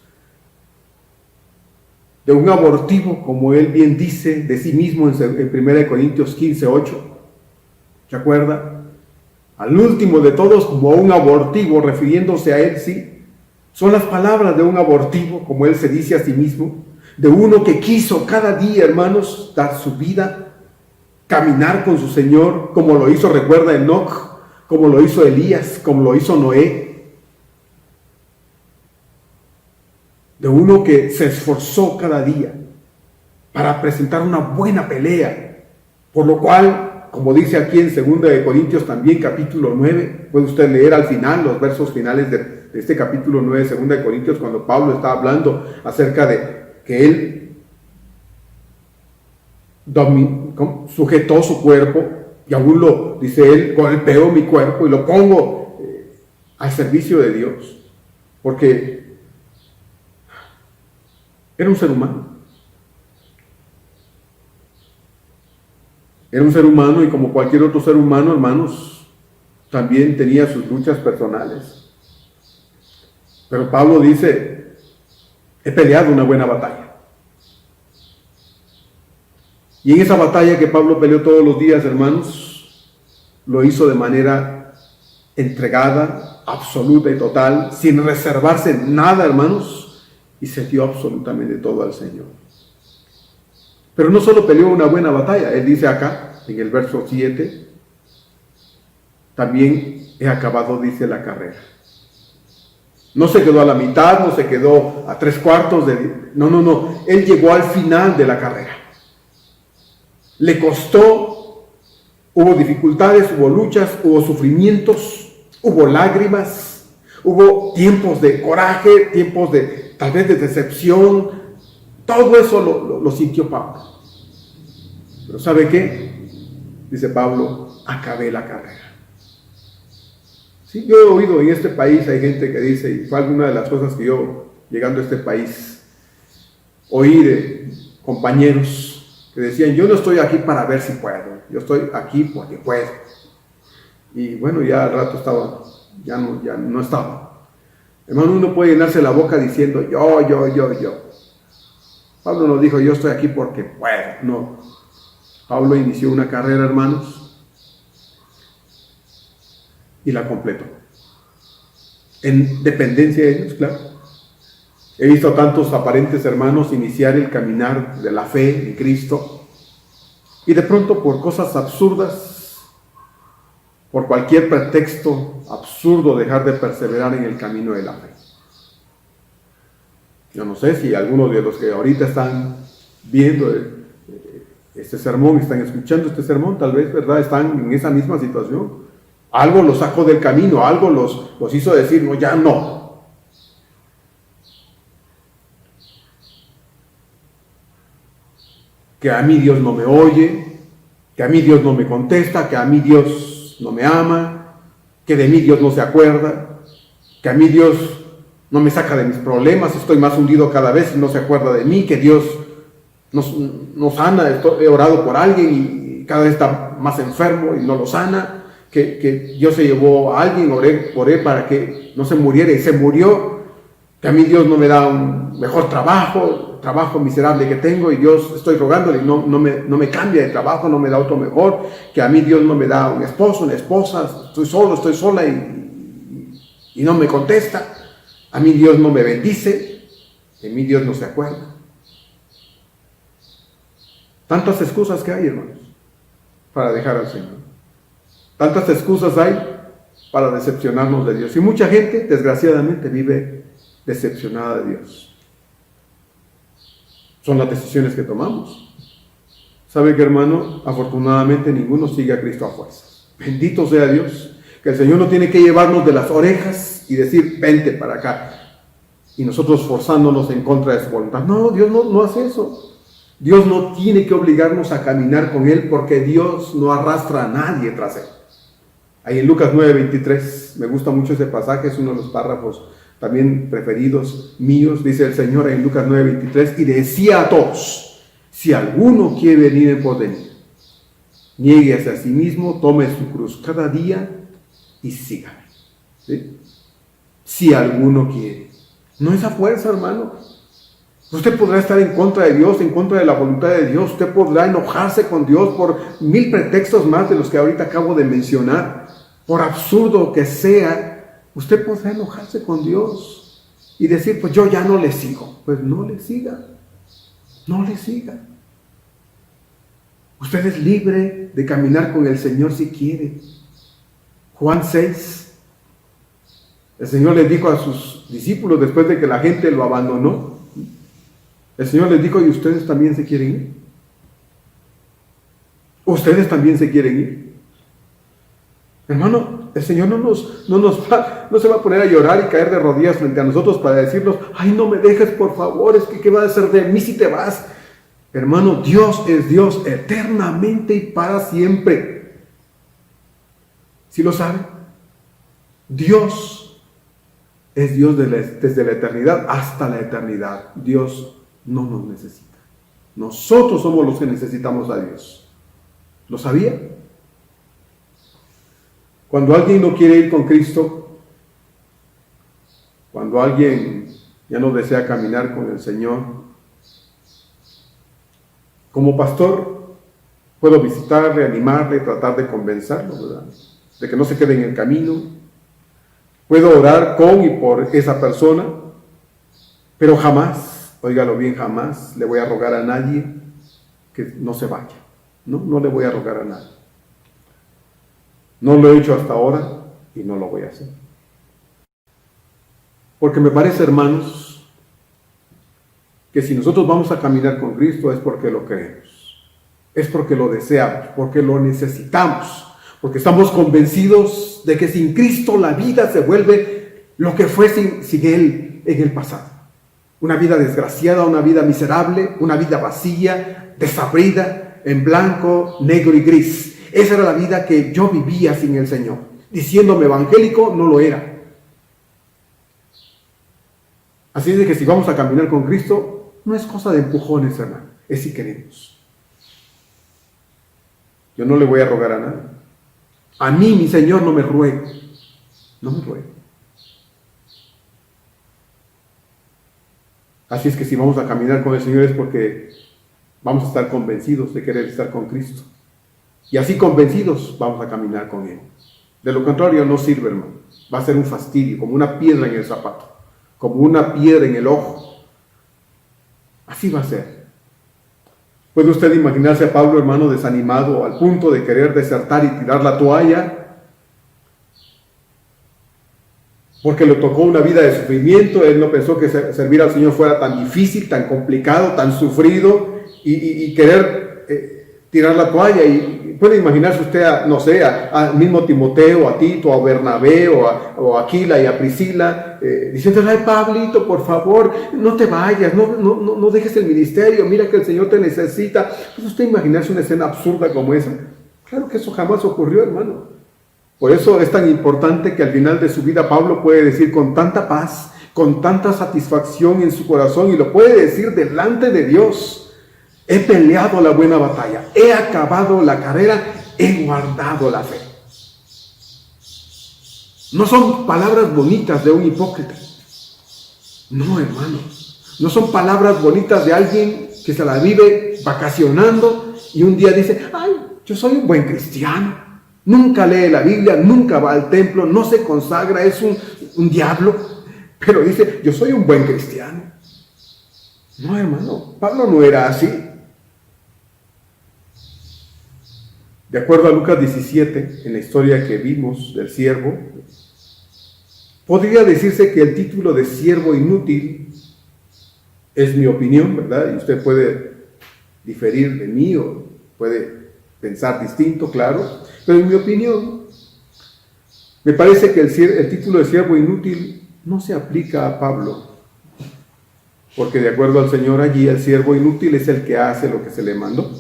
[SPEAKER 1] de un abortivo, como él bien dice de sí mismo en 1 Corintios 15:8. ¿Se acuerda? Al último de todos, como un abortivo, refiriéndose a él, sí. Son las palabras de un abortivo, como él se dice a sí mismo, de uno que quiso cada día, hermanos, dar su vida, caminar con su Señor, como lo hizo, recuerda, Enoc, como lo hizo Elías, como lo hizo Noé. De uno que se esforzó cada día para presentar una buena pelea, por lo cual, como dice aquí en 2 Corintios también, capítulo 9, puede usted leer al final, los versos finales de este capítulo 9 de 2 Corintios, cuando Pablo está hablando acerca de que él sujetó su cuerpo, y aún lo, dice él, golpeo mi cuerpo y lo pongo al servicio de Dios, porque era un ser humano. Era un ser humano y como cualquier otro ser humano, hermanos, también tenía sus luchas personales. Pero Pablo dice, he peleado una buena batalla. Y en esa batalla que Pablo peleó todos los días, hermanos, lo hizo de manera entregada, absoluta y total, sin reservarse nada, hermanos, y se dio absolutamente todo al Señor. Pero no solo peleó una buena batalla, él dice acá, en el verso 7, también he acabado, dice, la carrera. No se quedó a la mitad, no se quedó a 3/4 de... No. Él llegó al final de la carrera. Le costó, hubo dificultades, hubo luchas, hubo sufrimientos, hubo lágrimas, hubo tiempos de coraje, tiempos de tal vez de decepción. Todo eso lo sintió Pablo. Pero ¿sabe qué? Dice Pablo, acabé la carrera. Sí, yo he oído en este país, hay gente que dice, y fue alguna de las cosas que yo, llegando a este país, oí de compañeros que decían, yo no estoy aquí para ver si puedo, yo estoy aquí porque puedo. Y bueno, ya al rato estaba, ya no estaba. Hermano, uno puede llenarse la boca diciendo, yo. Pablo no dijo, yo estoy aquí porque puedo, no. Pablo inició una carrera, hermanos, y la completó. En dependencia de Dios, claro. He visto tantos aparentes hermanos iniciar el caminar de la fe en Cristo y de pronto por cosas absurdas, por cualquier pretexto absurdo, dejar de perseverar en el camino de la fe. Yo no sé si algunos de los que ahorita están viendo este sermón, están escuchando este sermón, tal vez, ¿verdad?, están en esa misma situación. Algo los sacó del camino, algo los hizo decir, no, ya no. Que a mí Dios no me oye, que a mí Dios no me contesta, que a mí Dios no me ama, que de mí Dios no se acuerda, que a mí Dios no me saca de mis problemas, estoy más hundido cada vez y no se acuerda de mí, que Dios no sana, he orado por alguien y cada vez está más enfermo y no lo sana. Que Dios se llevó a alguien, oré para que no se muriera y se murió, que a mí Dios no me da un mejor trabajo miserable que tengo y Dios estoy rogándole y no me cambia de trabajo, no me da otro mejor, que a mí Dios no me da un esposo, una esposa, estoy sola y no me contesta, a mí Dios no me bendice, de mí Dios no se acuerda. Tantas excusas que hay, hermanos, para dejar al Señor. Tantas excusas hay para decepcionarnos de Dios. Y mucha gente, desgraciadamente, vive decepcionada de Dios. Son las decisiones que tomamos. ¿Sabe qué, hermano? Afortunadamente ninguno sigue a Cristo a fuerzas. Bendito sea Dios, que el Señor no tiene que llevarnos de las orejas y decir, vente para acá. Y nosotros forzándonos en contra de su voluntad. No, Dios no hace eso. Dios no tiene que obligarnos a caminar con Él porque Dios no arrastra a nadie tras Él. Ahí en Lucas 9:23, me gusta mucho ese pasaje, es uno de los párrafos también preferidos míos. Dice el Señor en Lucas 9:23, y decía a todos, si alguno quiere venir en pos de mí, niéguese a sí mismo, tome su cruz cada día y sígame. ¿Sí? Si alguno quiere. No es a fuerza, hermano. Usted podrá estar en contra de Dios, en contra de la voluntad de Dios. Usted podrá enojarse con Dios por 1000 pretextos más de los que ahorita acabo de mencionar. Por absurdo que sea, usted podrá enojarse con Dios y decir, pues yo ya no le sigo. Pues no le siga. No le siga. Usted es libre de caminar con el Señor si quiere. Juan 6. El Señor les dijo a sus discípulos después de que la gente lo abandonó. El Señor les dijo, ¿y ustedes también se quieren ir? ¿Ustedes también se quieren ir? Hermano, el Señor no se va a poner a llorar y caer de rodillas frente a nosotros para decirnos, ay, no me dejes, por favor, es que ¿qué va a hacer de mí si te vas? Hermano, Dios es Dios eternamente y para siempre. ¿Sí lo sabe? Dios es Dios desde la eternidad hasta la eternidad. Dios no nos necesita. Nosotros somos los que necesitamos a Dios. ¿Lo sabía? Cuando alguien no quiere ir con Cristo, cuando alguien ya no desea caminar con el Señor, como pastor puedo visitarle, animarle, tratar de convencerlo, ¿verdad?, de que no se quede en el camino. Puedo orar con y por esa persona, pero jamás, óigalo bien, jamás le voy a rogar a nadie que no se vaya. No le voy a rogar a nadie. No lo he hecho hasta ahora y no lo voy a hacer. Porque me parece, hermanos, que si nosotros vamos a caminar con Cristo es porque lo queremos, es porque lo deseamos, porque lo necesitamos, porque estamos convencidos de que sin Cristo la vida se vuelve lo que fue sin Él en el pasado. Una vida desgraciada, una vida miserable, una vida vacía, desabrida, en blanco, negro y gris. Esa era la vida que yo vivía sin el Señor. Diciéndome evangélico, no lo era. Así es de que si vamos a caminar con Cristo, no es cosa de empujones, hermano, es si queremos. Yo no le voy a rogar a nadie. A mí, mi Señor, no me ruega. No me ruega. Así es que si vamos a caminar con el Señor es porque vamos a estar convencidos de querer estar con Cristo. Y así convencidos vamos a caminar con Él. De lo contrario no sirve, hermano. Va a ser un fastidio, como una piedra en el zapato, como una piedra en el ojo. Así va a ser. ¿Puede usted imaginarse a Pablo, hermano, desanimado al punto de querer desertar y tirar la toalla? Porque le tocó una vida de sufrimiento. Él no pensó que servir al Señor fuera tan difícil, tan complicado, tan sufrido, y querer tirar la toalla. Y puede imaginarse usted, al mismo Timoteo, a Tito, a Bernabé, o a Aquila y a Priscila, diciéndole: ay, Pablito, por favor, no te vayas, no dejes el ministerio, mira que el Señor te necesita. ¿Puede usted imaginarse una escena absurda como esa? Claro que eso jamás ocurrió, hermano. Por eso es tan importante que al final de su vida Pablo puede decir con tanta paz, con tanta satisfacción en su corazón, y lo puede decir delante de Dios: he peleado la buena batalla, he acabado la carrera, he guardado la fe. No son palabras bonitas de un hipócrita. No, hermano. No son palabras bonitas de alguien que se la vive vacacionando y un día dice: ay, yo soy un buen cristiano. Nunca lee la Biblia, nunca va al templo, no se consagra, es un diablo. Pero dice: yo soy un buen cristiano. No, hermano, Pablo no era así. De acuerdo a Lucas 17, en la historia que vimos del siervo, podría decirse que el título de siervo inútil es mi opinión, ¿verdad? Y usted puede diferir de mí o puede pensar distinto, claro. Pero en mi opinión, me parece que el título de siervo inútil no se aplica a Pablo. Porque de acuerdo al Señor allí, el siervo inútil es el que hace lo que se le mandó.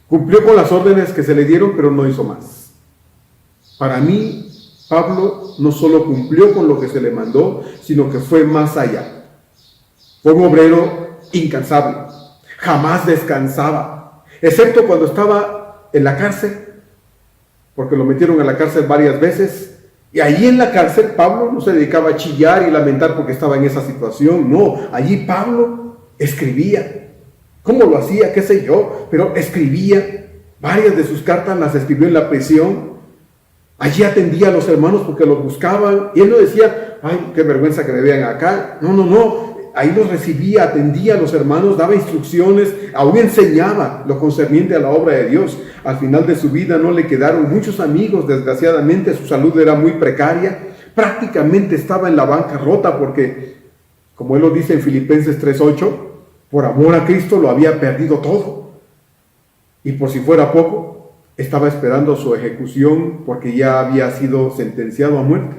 [SPEAKER 1] Cumplió con las órdenes que se le dieron, pero no hizo más. Para mí, Pablo no solo cumplió con lo que se le mandó, sino que fue más allá. Fue un obrero incansable. Jamás descansaba, excepto cuando estaba en la cárcel, porque lo metieron a la cárcel varias veces. Y allí en la cárcel Pablo no se dedicaba a chillar y lamentar porque estaba en esa situación. No, allí Pablo escribía. ¿Cómo lo hacía? ¿Qué sé yo? Pero escribía. Varias de sus cartas las escribió en la prisión. Allí atendía a los hermanos porque los buscaban. Y él no decía: ay, qué vergüenza que me vean acá. No. Ahí los recibía, atendía a los hermanos, daba instrucciones, aún enseñaba lo concerniente a la obra de Dios. Al final de su vida no le quedaron muchos amigos, desgraciadamente su salud era muy precaria, prácticamente estaba en la bancarrota porque, como él lo dice en Filipenses 3:8, por amor a Cristo lo había perdido todo. Y por si fuera poco, estaba esperando su ejecución porque ya había sido sentenciado a muerte.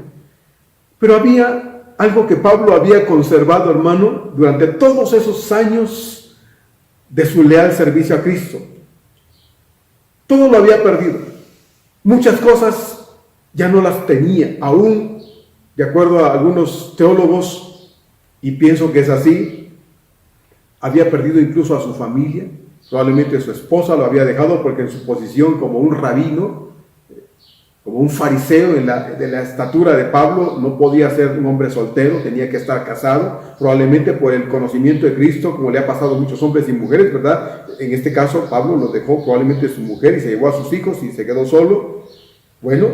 [SPEAKER 1] Pero había algo que Pablo había conservado, hermano, durante todos esos años de su leal servicio a Cristo. Todo lo había perdido. Muchas cosas ya no las tenía. Aún, de acuerdo a algunos teólogos, y pienso que es así, había perdido incluso a su familia. Probablemente su esposa lo había dejado porque en su posición como un rabino, como un fariseo de la estatura de Pablo, no podía ser un hombre soltero, tenía que estar casado, probablemente por el conocimiento de Cristo, como le ha pasado a muchos hombres y mujeres, ¿verdad? En este caso, Pablo lo dejó probablemente su mujer y se llevó a sus hijos y se quedó solo. Bueno,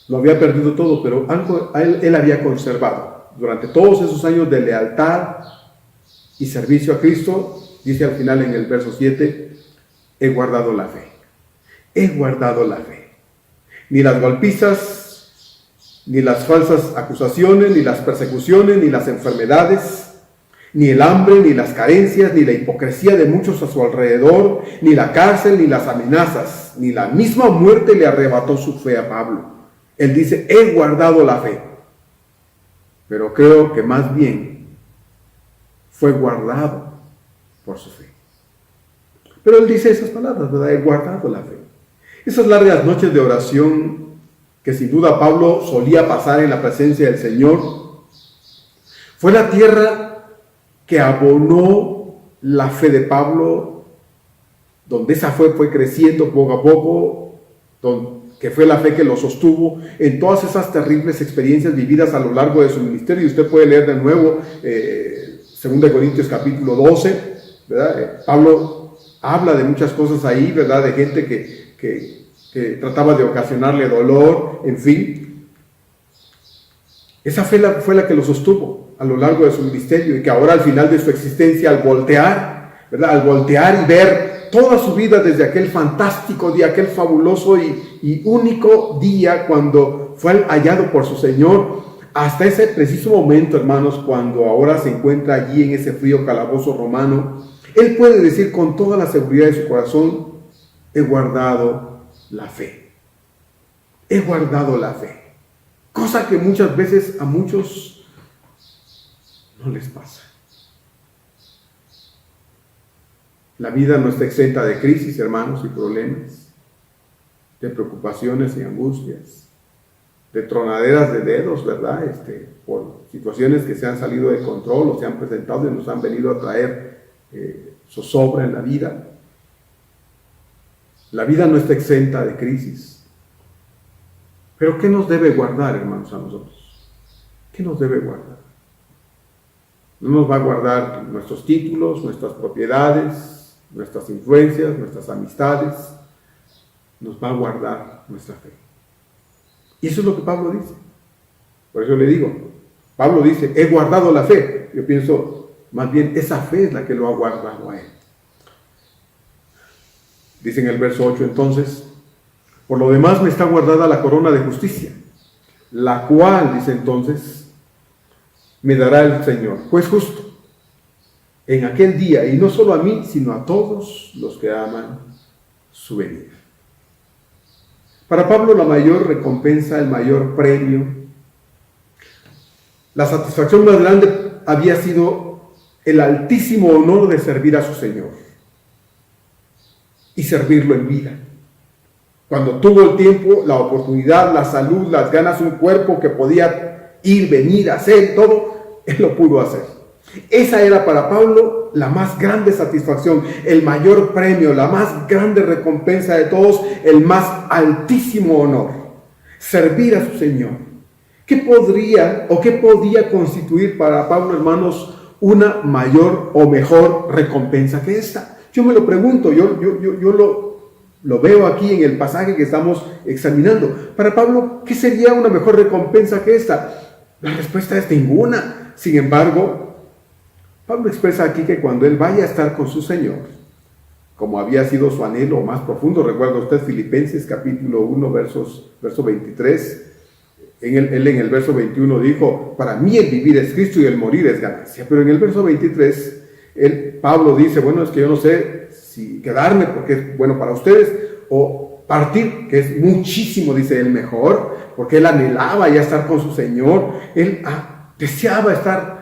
[SPEAKER 1] lo había perdido todo, pero algo él había conservado. Durante todos esos años de lealtad y servicio a Cristo, dice al final en el verso 7, he guardado la fe. He guardado la fe. Ni las golpizas, ni las falsas acusaciones, ni las persecuciones, ni las enfermedades, ni el hambre, ni las carencias, ni la hipocresía de muchos a su alrededor, ni la cárcel, ni las amenazas, ni la misma muerte le arrebató su fe a Pablo. Él dice, he guardado la fe. Pero creo que más bien fue guardado por su fe. Pero él dice esas palabras, ¿verdad? He guardado la fe. Esas largas noches de oración que sin duda Pablo solía pasar en la presencia del Señor, fue la tierra que abonó la fe de Pablo, donde esa fe fue creciendo poco a poco, que fue la fe que lo sostuvo en todas esas terribles experiencias vividas a lo largo de su ministerio. Y usted puede leer de nuevo 2 Corintios capítulo 12, ¿verdad? Pablo habla de muchas cosas ahí, ¿verdad? De gente que trataba de ocasionarle dolor, en fin. Esa fe fue la que lo sostuvo a lo largo de su ministerio, y que ahora al final de su existencia, al voltear, ¿verdad? Al voltear y ver toda su vida desde aquel fantástico día, aquel fabuloso y único día cuando fue hallado por su Señor, hasta ese preciso momento, hermanos, cuando ahora se encuentra allí en ese frío calabozo romano, él puede decir con toda la seguridad de su corazón, he guardado la fe. He guardado la fe. Cosa que muchas veces a muchos no les pasa. La vida no está exenta de crisis, hermanos, y problemas, de preocupaciones y angustias, de tronaderas de dedos, ¿verdad? Por situaciones que se han salido de control o se han presentado y nos han venido a traer zozobra en la vida. La vida no está exenta de crisis. Pero ¿qué nos debe guardar, hermanos, a nosotros? ¿Qué nos debe guardar? No nos va a guardar nuestros títulos, nuestras propiedades, nuestras influencias, nuestras amistades. Nos va a guardar nuestra fe. Y eso es lo que Pablo dice. Por eso le digo, Pablo dice, he guardado la fe. Yo pienso, más bien esa fe es la que lo ha guardado a él. Dice en el verso 8 entonces, por lo demás me está guardada la corona de justicia, la cual, dice entonces, me dará el Señor, juez justo, en aquel día, y no solo a mí, sino a todos los que aman su venida. Para Pablo la mayor recompensa, el mayor premio, la satisfacción más grande había sido el altísimo honor de servir a su Señor y servirlo en vida. Cuando tuvo el tiempo, la oportunidad, la salud, las ganas, un cuerpo que podía ir, venir, hacer, todo, él lo pudo hacer. Esa era para Pablo la más grande satisfacción, el mayor premio, la más grande recompensa de todos, el más altísimo honor, servir a su Señor. ¿Qué podía constituir para Pablo, hermanos, una mayor o mejor recompensa que esta? Yo me lo pregunto, yo lo veo aquí en el pasaje que estamos examinando. Para Pablo, ¿qué sería una mejor recompensa que esta? La respuesta es ninguna. Sin embargo, Pablo expresa aquí que cuando él vaya a estar con su Señor, como había sido su anhelo más profundo, recuerda usted Filipenses capítulo 1, verso 23, él en el verso 21 dijo, para mí el vivir es Cristo y el morir es ganancia. Pero en el verso 23, Pablo dice, bueno, es que yo no sé si quedarme porque es bueno para ustedes, o partir, que es muchísimo, dice él, mejor, porque él anhelaba ya estar con su Señor, él deseaba estar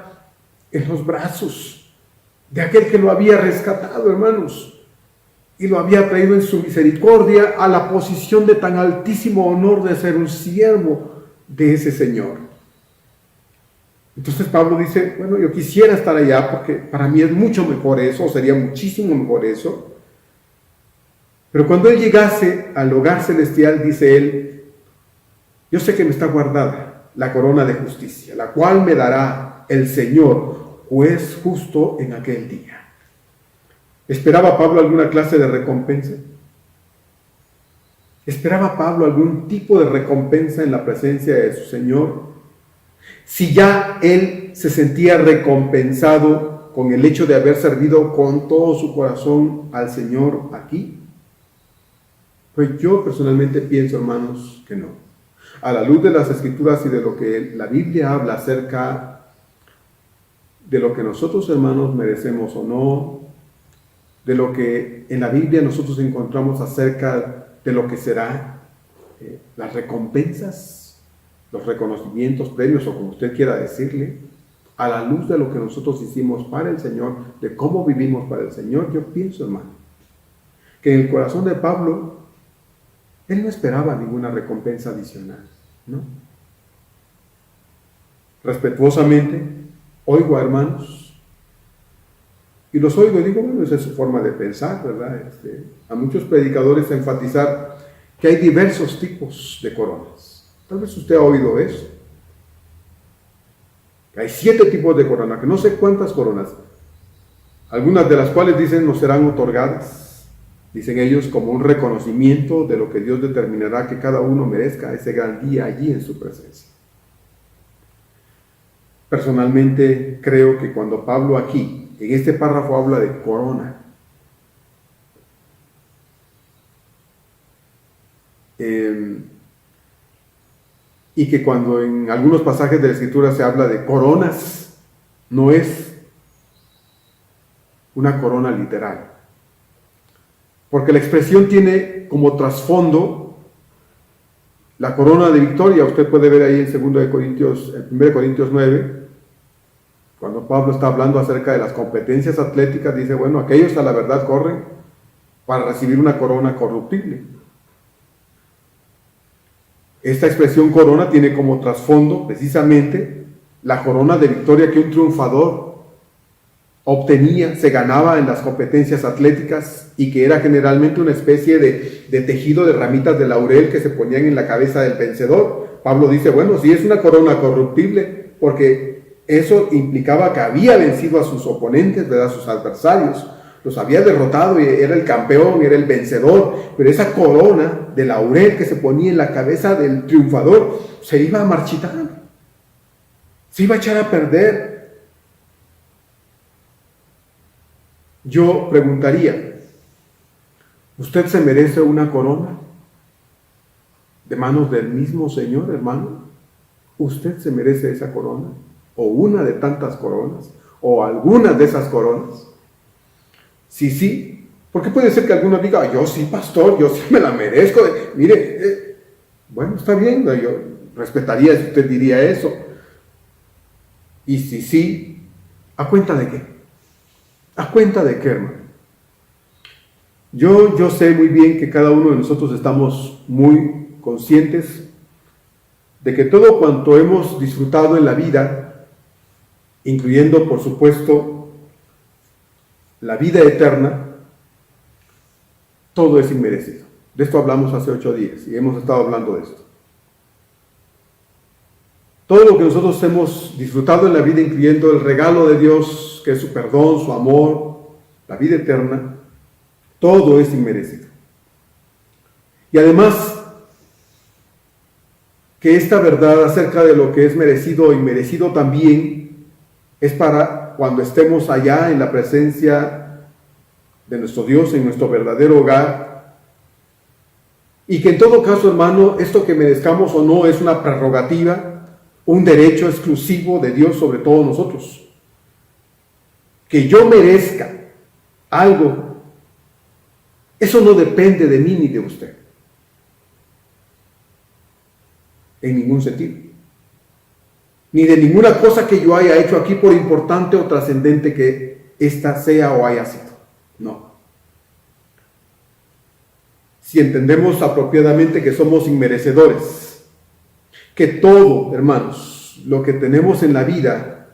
[SPEAKER 1] en los brazos de aquel que lo había rescatado, hermanos, y lo había traído en su misericordia a la posición de tan altísimo honor de ser un siervo de ese Señor. Entonces Pablo dice, bueno, yo quisiera estar allá porque para mí es mucho mejor eso, o sería muchísimo mejor eso. Pero cuando él llegase al hogar celestial, dice él, yo sé que me está guardada la corona de justicia, la cual me dará el Señor, juez justo en aquel día. ¿Esperaba Pablo alguna clase de recompensa? ¿Esperaba Pablo algún tipo de recompensa en la presencia de su Señor? Si ya él se sentía recompensado con el hecho de haber servido con todo su corazón al Señor aquí. Pues yo personalmente pienso, hermanos, que no. A la luz de las Escrituras y de lo que la Biblia habla acerca de lo que nosotros, hermanos, merecemos o no, de lo que en la Biblia nosotros encontramos acerca de lo que será las recompensas, los reconocimientos, premios o como usted quiera decirle, a la luz de lo que nosotros hicimos para el Señor, de cómo vivimos para el Señor, yo pienso, hermano, que en el corazón de Pablo, él no esperaba ninguna recompensa adicional, ¿no? Respetuosamente, oigo a hermanos, y los oigo y digo, bueno, esa es su forma de pensar, ¿verdad? A muchos predicadores enfatizar que hay diversos tipos de coronas. Tal vez usted ha oído eso. Hay 7 tipos de corona, que no sé cuántas coronas, algunas de las cuales dicen nos serán otorgadas, dicen ellos, como un reconocimiento de lo que Dios determinará que cada uno merezca ese gran día allí en su presencia. Personalmente creo que cuando Pablo aquí, en este párrafo, habla de corona, y que cuando en algunos pasajes de la Escritura se habla de coronas, no es una corona literal. Porque la expresión tiene como trasfondo la corona de victoria. Usted puede ver ahí en 1 Corintios 9, cuando Pablo está hablando acerca de las competencias atléticas, dice, bueno, aquellos a la verdad corren para recibir una corona corruptible. Esta expresión corona tiene como trasfondo precisamente la corona de victoria que un triunfador obtenía, se ganaba en las competencias atléticas y que era generalmente una especie de tejido de ramitas de laurel que se ponían en la cabeza del vencedor. Pablo dice, bueno, si es una corona corruptible, porque eso implicaba que había vencido a sus oponentes, ¿verdad? A sus adversarios, los había derrotado y era el campeón, era el vencedor, pero esa corona de laurel que se ponía en la cabeza del triunfador se iba a marchitar, se iba a echar a perder. Yo preguntaría, ¿usted se merece una corona de manos del mismo Señor, hermano? ¿Usted se merece esa corona? ¿O una de tantas coronas? ¿O algunas de esas coronas? Sí, porque puede ser que alguno diga, yo sí, pastor, yo sí me la merezco. Mire, bueno, está bien, yo respetaría si usted diría eso. Y sí, ¿a cuenta de qué? ¿A cuenta de qué, hermano? Yo sé muy bien que cada uno de nosotros estamos muy conscientes de que todo cuanto hemos disfrutado en la vida, incluyendo, por supuesto, la vida eterna, todo es inmerecido. De esto hablamos hace 8 días y hemos estado hablando de esto. Todo lo que nosotros hemos disfrutado en la vida, incluyendo el regalo de Dios, que es su perdón, su amor, la vida eterna, todo es inmerecido. Y además, que esta verdad acerca de lo que es merecido e inmerecido también es para cuando estemos allá en la presencia de nuestro Dios, en nuestro verdadero hogar, y que en todo caso, hermano, esto que merezcamos o no es una prerrogativa, un derecho exclusivo de Dios sobre todos nosotros. Que yo merezca algo, eso no depende de mí ni de usted, en ningún sentido, ni de ninguna cosa que yo haya hecho aquí, por importante o trascendente que ésta sea o haya sido. No. Si entendemos apropiadamente que somos inmerecedores, que todo, hermanos, lo que tenemos en la vida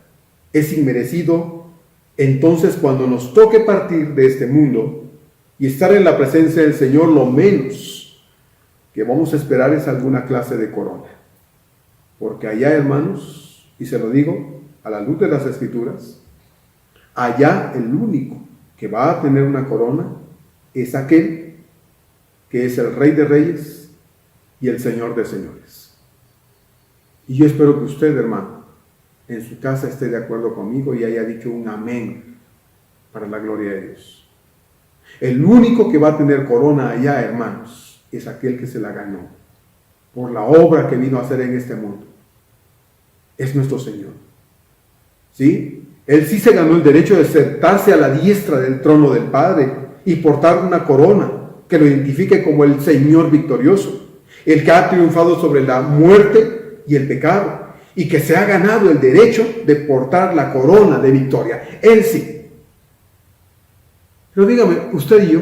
[SPEAKER 1] es inmerecido, entonces cuando nos toque partir de este mundo y estar en la presencia del Señor, lo menos que vamos a esperar es alguna clase de corona. Porque allá, hermanos, y se lo digo a la luz de las Escrituras, allá el único que va a tener una corona es aquel que es el Rey de Reyes y el Señor de Señores. Y yo espero que usted, hermano, en su casa esté de acuerdo conmigo y haya dicho un amén para la gloria de Dios. El único que va a tener corona allá, hermanos, es aquel que se la ganó por la obra que vino a hacer en este mundo. Es nuestro Señor. ¿Sí? Él sí se ganó el derecho de sentarse a la diestra del trono del Padre y portar una corona que lo identifique como el Señor victorioso, el que ha triunfado sobre la muerte y el pecado, y que se ha ganado el derecho de portar la corona de victoria. Él sí. Pero dígame, usted y yo,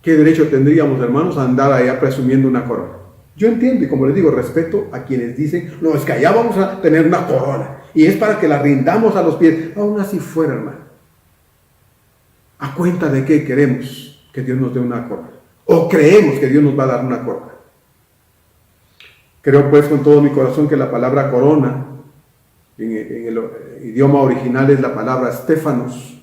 [SPEAKER 1] ¿qué derecho tendríamos, hermanos, a andar allá presumiendo una corona? Yo entiendo, y como les digo, respeto a quienes dicen, no, es que allá vamos a tener una corona, y es para que la rindamos a los pies. Aún así fuera, hermano. ¿A cuenta de qué queremos que Dios nos dé una corona? ¿O creemos que Dios nos va a dar una corona? Creo pues con todo mi corazón que la palabra corona, en el idioma original es la palabra Stéphanos,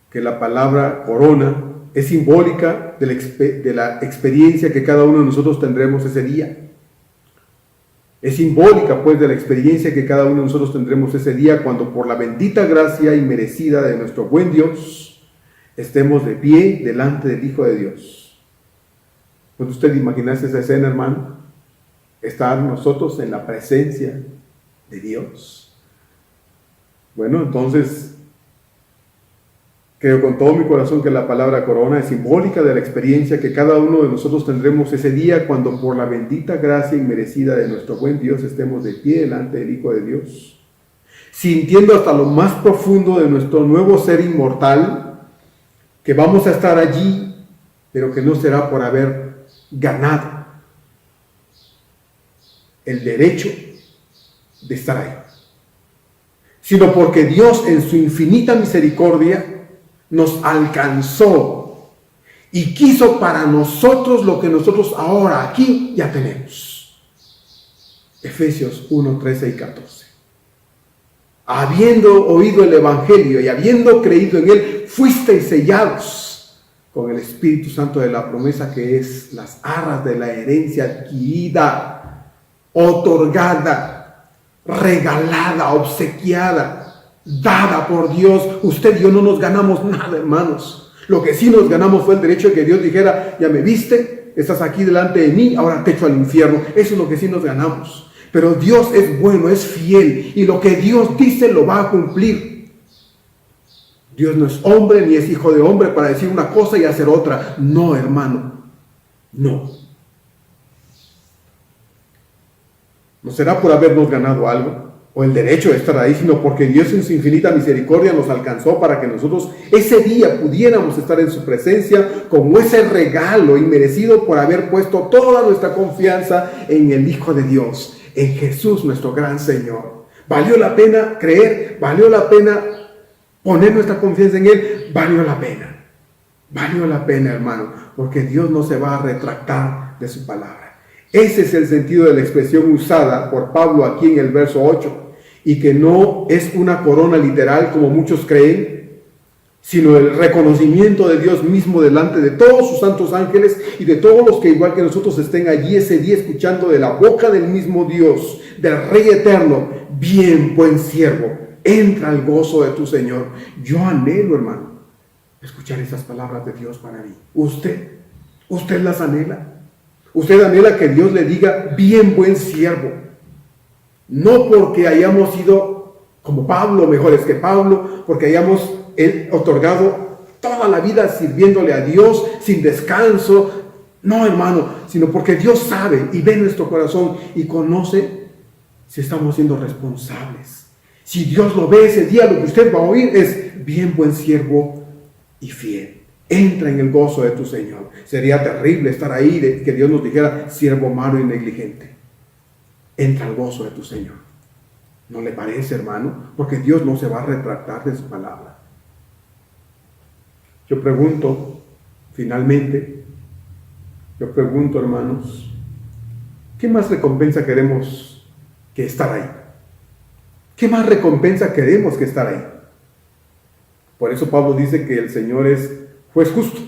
[SPEAKER 1] que la palabra corona es simbólica de la experiencia que cada uno de nosotros tendremos ese día. Es simbólica pues de la experiencia que cada uno de nosotros tendremos ese día cuando por la bendita gracia inmerecida de nuestro buen Dios estemos de pie delante del Hijo de Dios. ¿Puede usted imaginarse esa escena, hermano? Estar nosotros en la presencia de Dios. Bueno, entonces creo con todo mi corazón que la palabra corona es simbólica de la experiencia que cada uno de nosotros tendremos ese día cuando por la bendita gracia inmerecida de nuestro buen Dios estemos de pie delante del Hijo de Dios, sintiendo hasta lo más profundo de nuestro nuevo ser inmortal que vamos a estar allí, pero que no será por haber ganado el derecho de estar ahí, sino porque Dios en su infinita misericordia nos alcanzó y quiso para nosotros lo que nosotros ahora aquí ya tenemos. Efesios 1, 13 y 14. Habiendo oído el Evangelio y habiendo creído en él, fuisteis sellados con el Espíritu Santo de la promesa, que es las arras de la herencia adquirida, otorgada, regalada, obsequiada, dada por Dios. Usted y yo no nos ganamos nada, hermanos. Lo que sí nos ganamos fue el derecho de que Dios dijera, ya me viste, estás aquí delante de mí, ahora te echo al infierno. Eso es lo que sí nos ganamos. Pero Dios es bueno, es fiel, y lo que Dios dice lo va a cumplir. Dios no es hombre ni es hijo de hombre para decir una cosa y hacer otra. No, hermano, no. No será por habernos ganado algo o el derecho de estar ahí, sino porque Dios en su infinita misericordia nos alcanzó para que nosotros ese día pudiéramos estar en su presencia como ese regalo inmerecido por haber puesto toda nuestra confianza en el Hijo de Dios, en Jesús nuestro gran Señor. ¿Valió la pena creer? ¿Valió la pena poner nuestra confianza en Él? Valió la pena. Valió la pena, hermano, porque Dios no se va a retractar de su palabra. Ese es el sentido de la expresión usada por Pablo aquí en el verso 8. Y que no es una corona literal como muchos creen, sino el reconocimiento de Dios mismo delante de todos sus santos ángeles y de todos los que igual que nosotros estén allí ese día escuchando de la boca del mismo Dios, del Rey eterno: bien, buen siervo, entra al gozo de tu Señor. Yo anhelo, hermano, escuchar esas palabras de Dios para mí. ¿Usted las anhela? ¿Usted anhela que Dios le diga, bien, buen siervo? No porque hayamos sido como Pablo, mejores que Pablo, porque hayamos otorgado toda la vida sirviéndole a Dios sin descanso. No, hermano, sino porque Dios sabe y ve nuestro corazón y conoce si estamos siendo responsables. Si Dios lo ve ese día, lo que usted va a oír es: bien, buen siervo y fiel, entra en el gozo de tu Señor. Sería terrible estar ahí, que Dios nos dijera: siervo malo y negligente, entra al gozo de tu Señor. ¿No le parece, hermano? Porque Dios no se va a retractar de su palabra. Yo pregunto, finalmente, hermanos, ¿qué más recompensa queremos que estar ahí? ¿Qué más recompensa queremos que estar ahí? Por eso Pablo dice que el Señor es juez justo.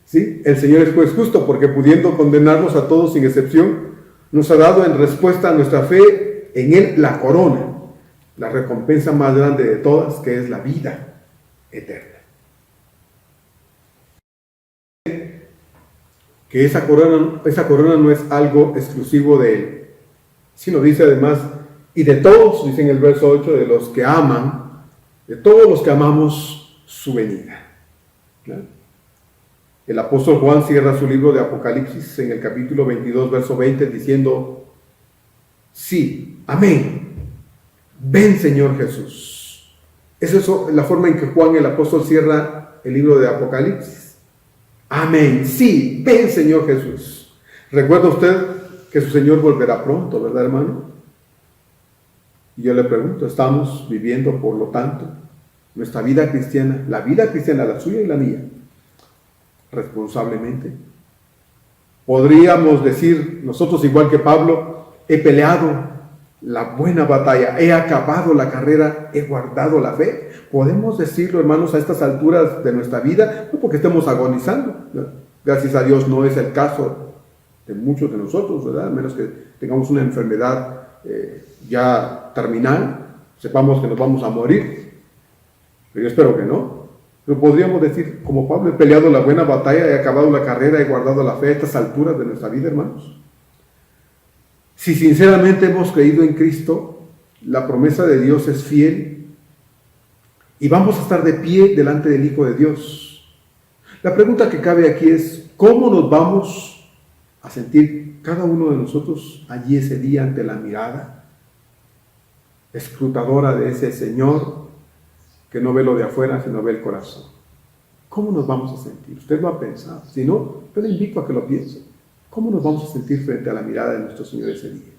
[SPEAKER 1] ¿Sí? El Señor es juez justo, porque pudiendo condenarnos a todos sin excepción, nos ha dado en respuesta a nuestra fe en Él la corona, la recompensa más grande de todas, que es la vida eterna. que esa corona no es algo exclusivo de Él, sino dice además, y de todos, dice en el verso 8, de los que aman, de todos los que amamos su venida. ¿No? El apóstol Juan cierra su libro de Apocalipsis en el capítulo 22, verso 20, diciendo, sí, amén, ven Señor Jesús. Es eso la forma en que Juan el apóstol cierra el libro de Apocalipsis. Amén, sí, ven Señor Jesús. ¿Recuerda usted que su Señor volverá pronto, verdad, hermano? Y yo le pregunto, ¿estamos viviendo, por lo tanto, nuestra vida cristiana, la vida cristiana, la suya y la mía, responsablemente? Podríamos decir nosotros, igual que Pablo, he peleado la buena batalla, he acabado la carrera, he guardado la fe. Podemos decirlo, hermanos, a estas alturas de nuestra vida, no porque estemos agonizando, ¿no? Gracias a Dios no es el caso de muchos de nosotros, ¿verdad? A menos que tengamos una enfermedad ya terminal, sepamos que nos vamos a morir, pero yo espero que no. Pero podríamos decir, como Pablo, he peleado la buena batalla, he acabado la carrera, he guardado la fe a estas alturas de nuestra vida, hermanos. Si sinceramente hemos creído en Cristo, la promesa de Dios es fiel y vamos a estar de pie delante del Hijo de Dios. La pregunta que cabe aquí es, ¿cómo nos vamos a sentir cada uno de nosotros allí ese día ante la mirada escrutadora de ese Señor que no ve lo de afuera, sino ve el corazón? ¿Cómo nos vamos a sentir? Usted lo ha pensado. Si no, yo le invito a que lo piense. ¿Cómo nos vamos a sentir frente a la mirada de nuestro Señor ese día?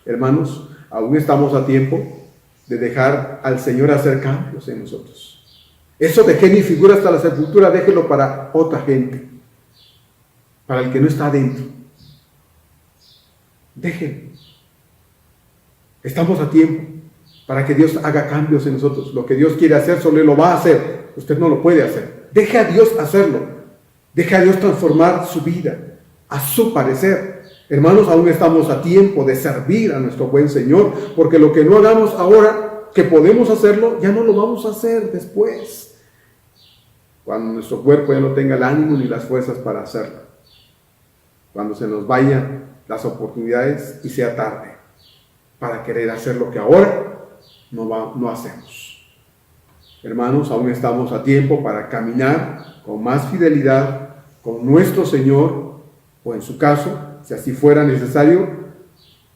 [SPEAKER 1] Hermanos, aún estamos a tiempo de dejar al Señor hacer cambios en nosotros. Eso de genio y figura hasta la sepultura, déjelo para otra gente, para el que no está adentro. Déjenlo. Estamos a tiempo para que Dios haga cambios en nosotros. Lo que Dios quiere hacer, solo Él lo va a hacer. Usted no lo puede hacer. Deje a Dios hacerlo. Deje a Dios transformar su vida a su parecer. Hermanos, aún estamos a tiempo de servir a nuestro buen Señor, porque lo que no hagamos ahora, que podemos hacerlo, ya no lo vamos a hacer después, cuando nuestro cuerpo ya no tenga el ánimo ni las fuerzas para hacerlo, cuando se nos vayan las oportunidades y sea tarde para querer hacer lo que ahora no hacemos. Hermanos, aún estamos a tiempo para caminar con más fidelidad con nuestro Señor, o en su caso, si así fuera necesario,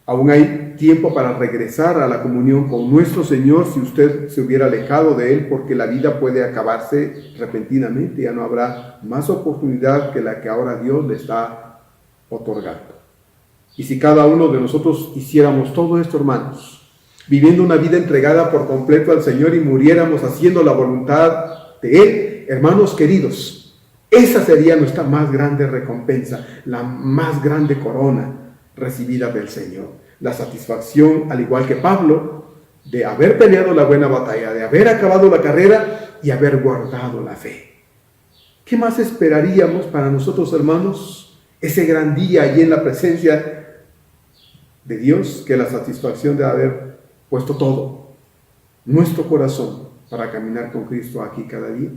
[SPEAKER 1] aún hay tiempo para regresar a la comunión con nuestro Señor si usted se hubiera alejado de Él, porque la vida puede acabarse repentinamente, ya no habrá más oportunidad que la que ahora Dios le está otorgando. Y si cada uno de nosotros hiciéramos todo esto, hermanos, viviendo una vida entregada por completo al Señor y muriéramos haciendo la voluntad de Él, hermanos queridos, esa sería nuestra más grande recompensa, la más grande corona recibida del Señor. La satisfacción, al igual que Pablo, de haber peleado la buena batalla, de haber acabado la carrera y haber guardado la fe. ¿Qué más esperaríamos para nosotros, hermanos, ese gran día allí en la presencia de Dios, que la satisfacción de haber puesto todo, nuestro corazón, para caminar con Cristo aquí cada día?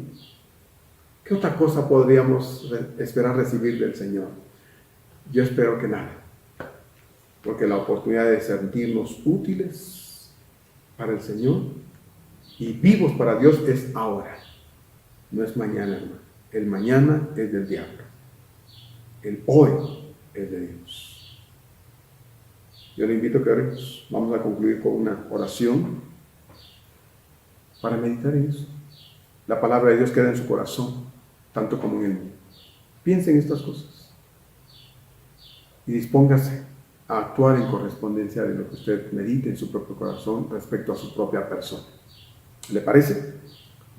[SPEAKER 1] ¿Qué otra cosa podríamos esperar recibir del Señor? Yo espero que nada, porque la oportunidad de sentirnos útiles para el Señor y vivos para Dios es ahora, no es mañana, hermano. El mañana es del diablo, el hoy es de Dios. Yo le invito a que oremos. Vamos a concluir con una oración para meditar en eso. La palabra de Dios queda en su corazón, tanto como en el mío. Piense en estas cosas y dispóngase a actuar en correspondencia de lo que usted medite en su propio corazón respecto a su propia persona. ¿Le parece?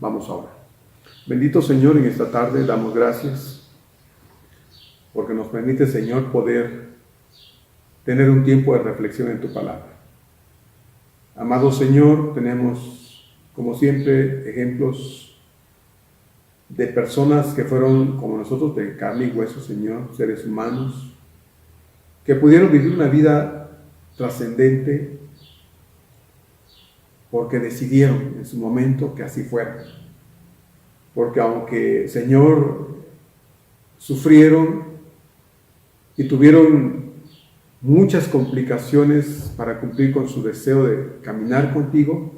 [SPEAKER 1] Vamos ahora. Bendito Señor, en esta tarde damos gracias porque nos permite, Señor, poder tener un tiempo de reflexión en tu palabra. Amado Señor, tenemos, como siempre, ejemplos de personas que fueron como nosotros, de carne y hueso, Señor, seres humanos, que pudieron vivir una vida trascendente porque decidieron en su momento que así fuera. Porque aunque, Señor, sufrieron y tuvieron muchas complicaciones para cumplir con su deseo de caminar contigo,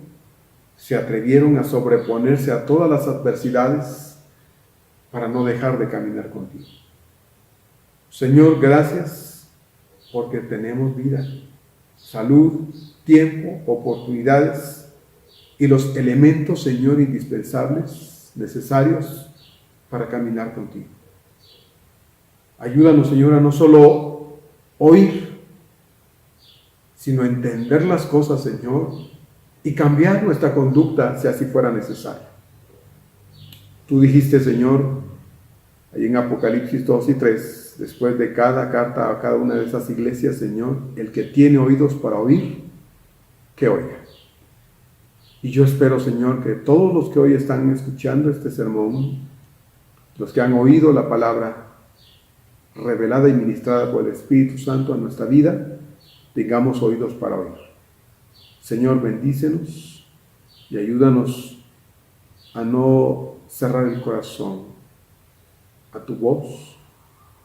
[SPEAKER 1] se atrevieron a sobreponerse a todas las adversidades para no dejar de caminar contigo. Señor, gracias porque tenemos vida, salud, tiempo, oportunidades y los elementos, Señor, indispensables, necesarios para caminar contigo. Ayúdanos, Señor, a no solo oír, sino entender las cosas, Señor, y cambiar nuestra conducta si así fuera necesario. Tú dijiste, Señor, ahí en Apocalipsis 2 y 3, después de cada carta a cada una de esas iglesias, Señor, el que tiene oídos para oír, que oiga. Y yo espero, Señor, que todos los que hoy están escuchando este sermón, los que han oído la palabra revelada y ministrada por el Espíritu Santo a nuestra vida, tengamos oídos para oír. Señor, bendícenos y ayúdanos a no cerrar el corazón a tu voz,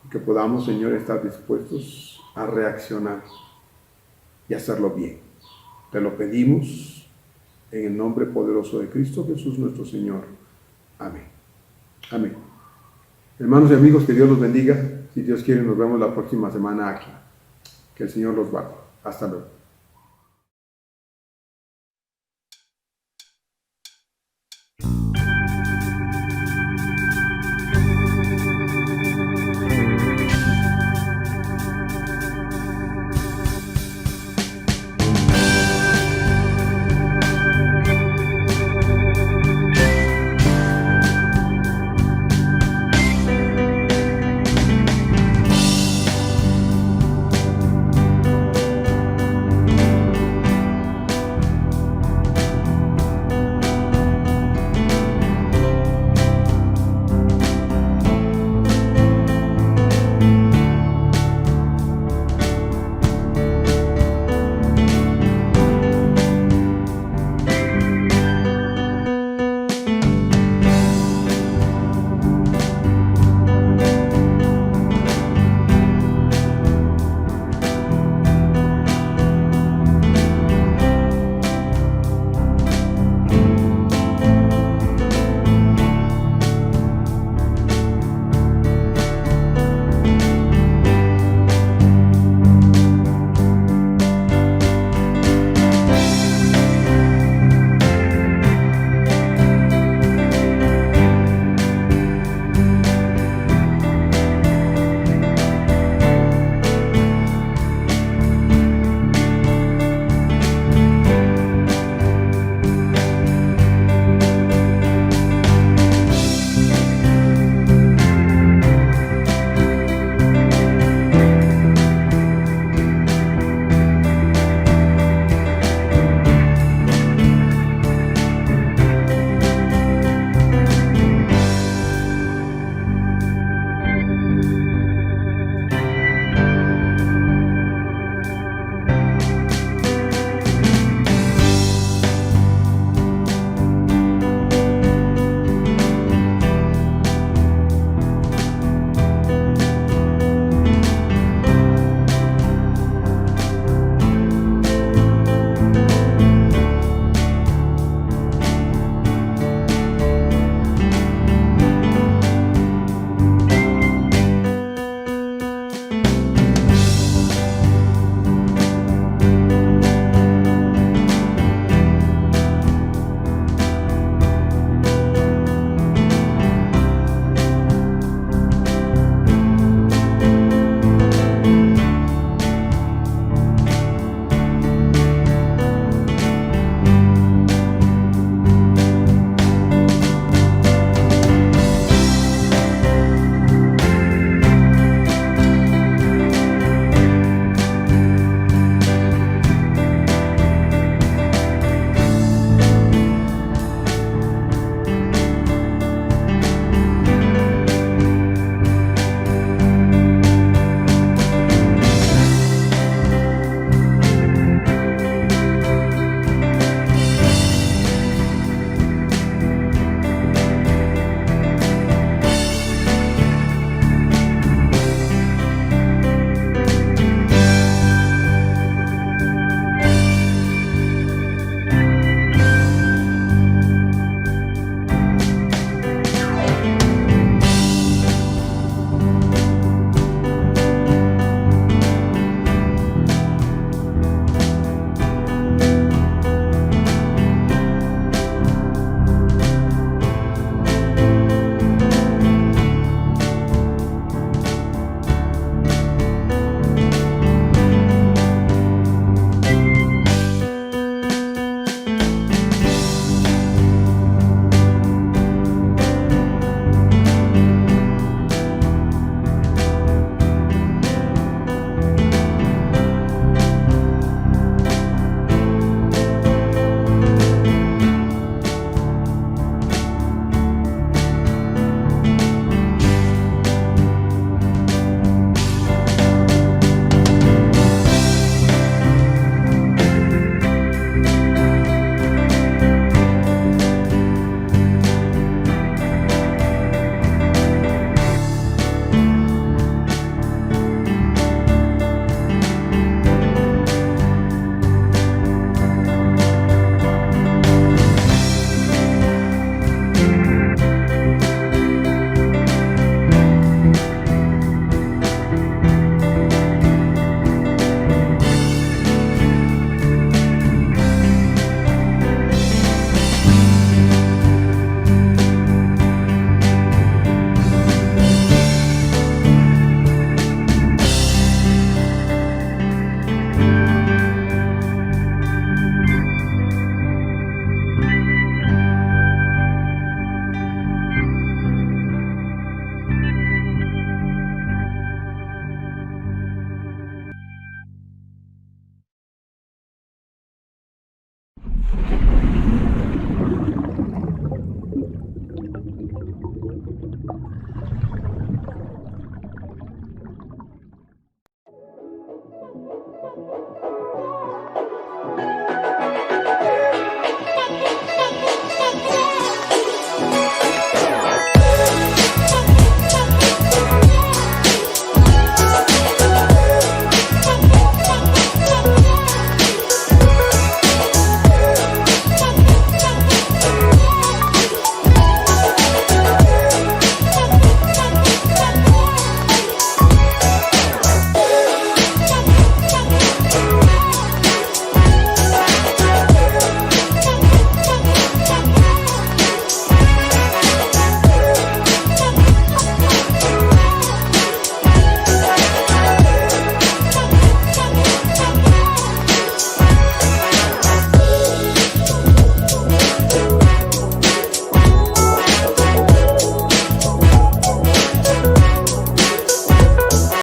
[SPEAKER 1] y que podamos, Señor, estar dispuestos a reaccionar y hacerlo bien. Te lo pedimos en el nombre poderoso de Cristo Jesús nuestro Señor. Amén. Amén. Hermanos y amigos, que Dios los bendiga. Si Dios quiere, nos vemos la próxima semana aquí. Que el Señor los guarde. Hasta luego.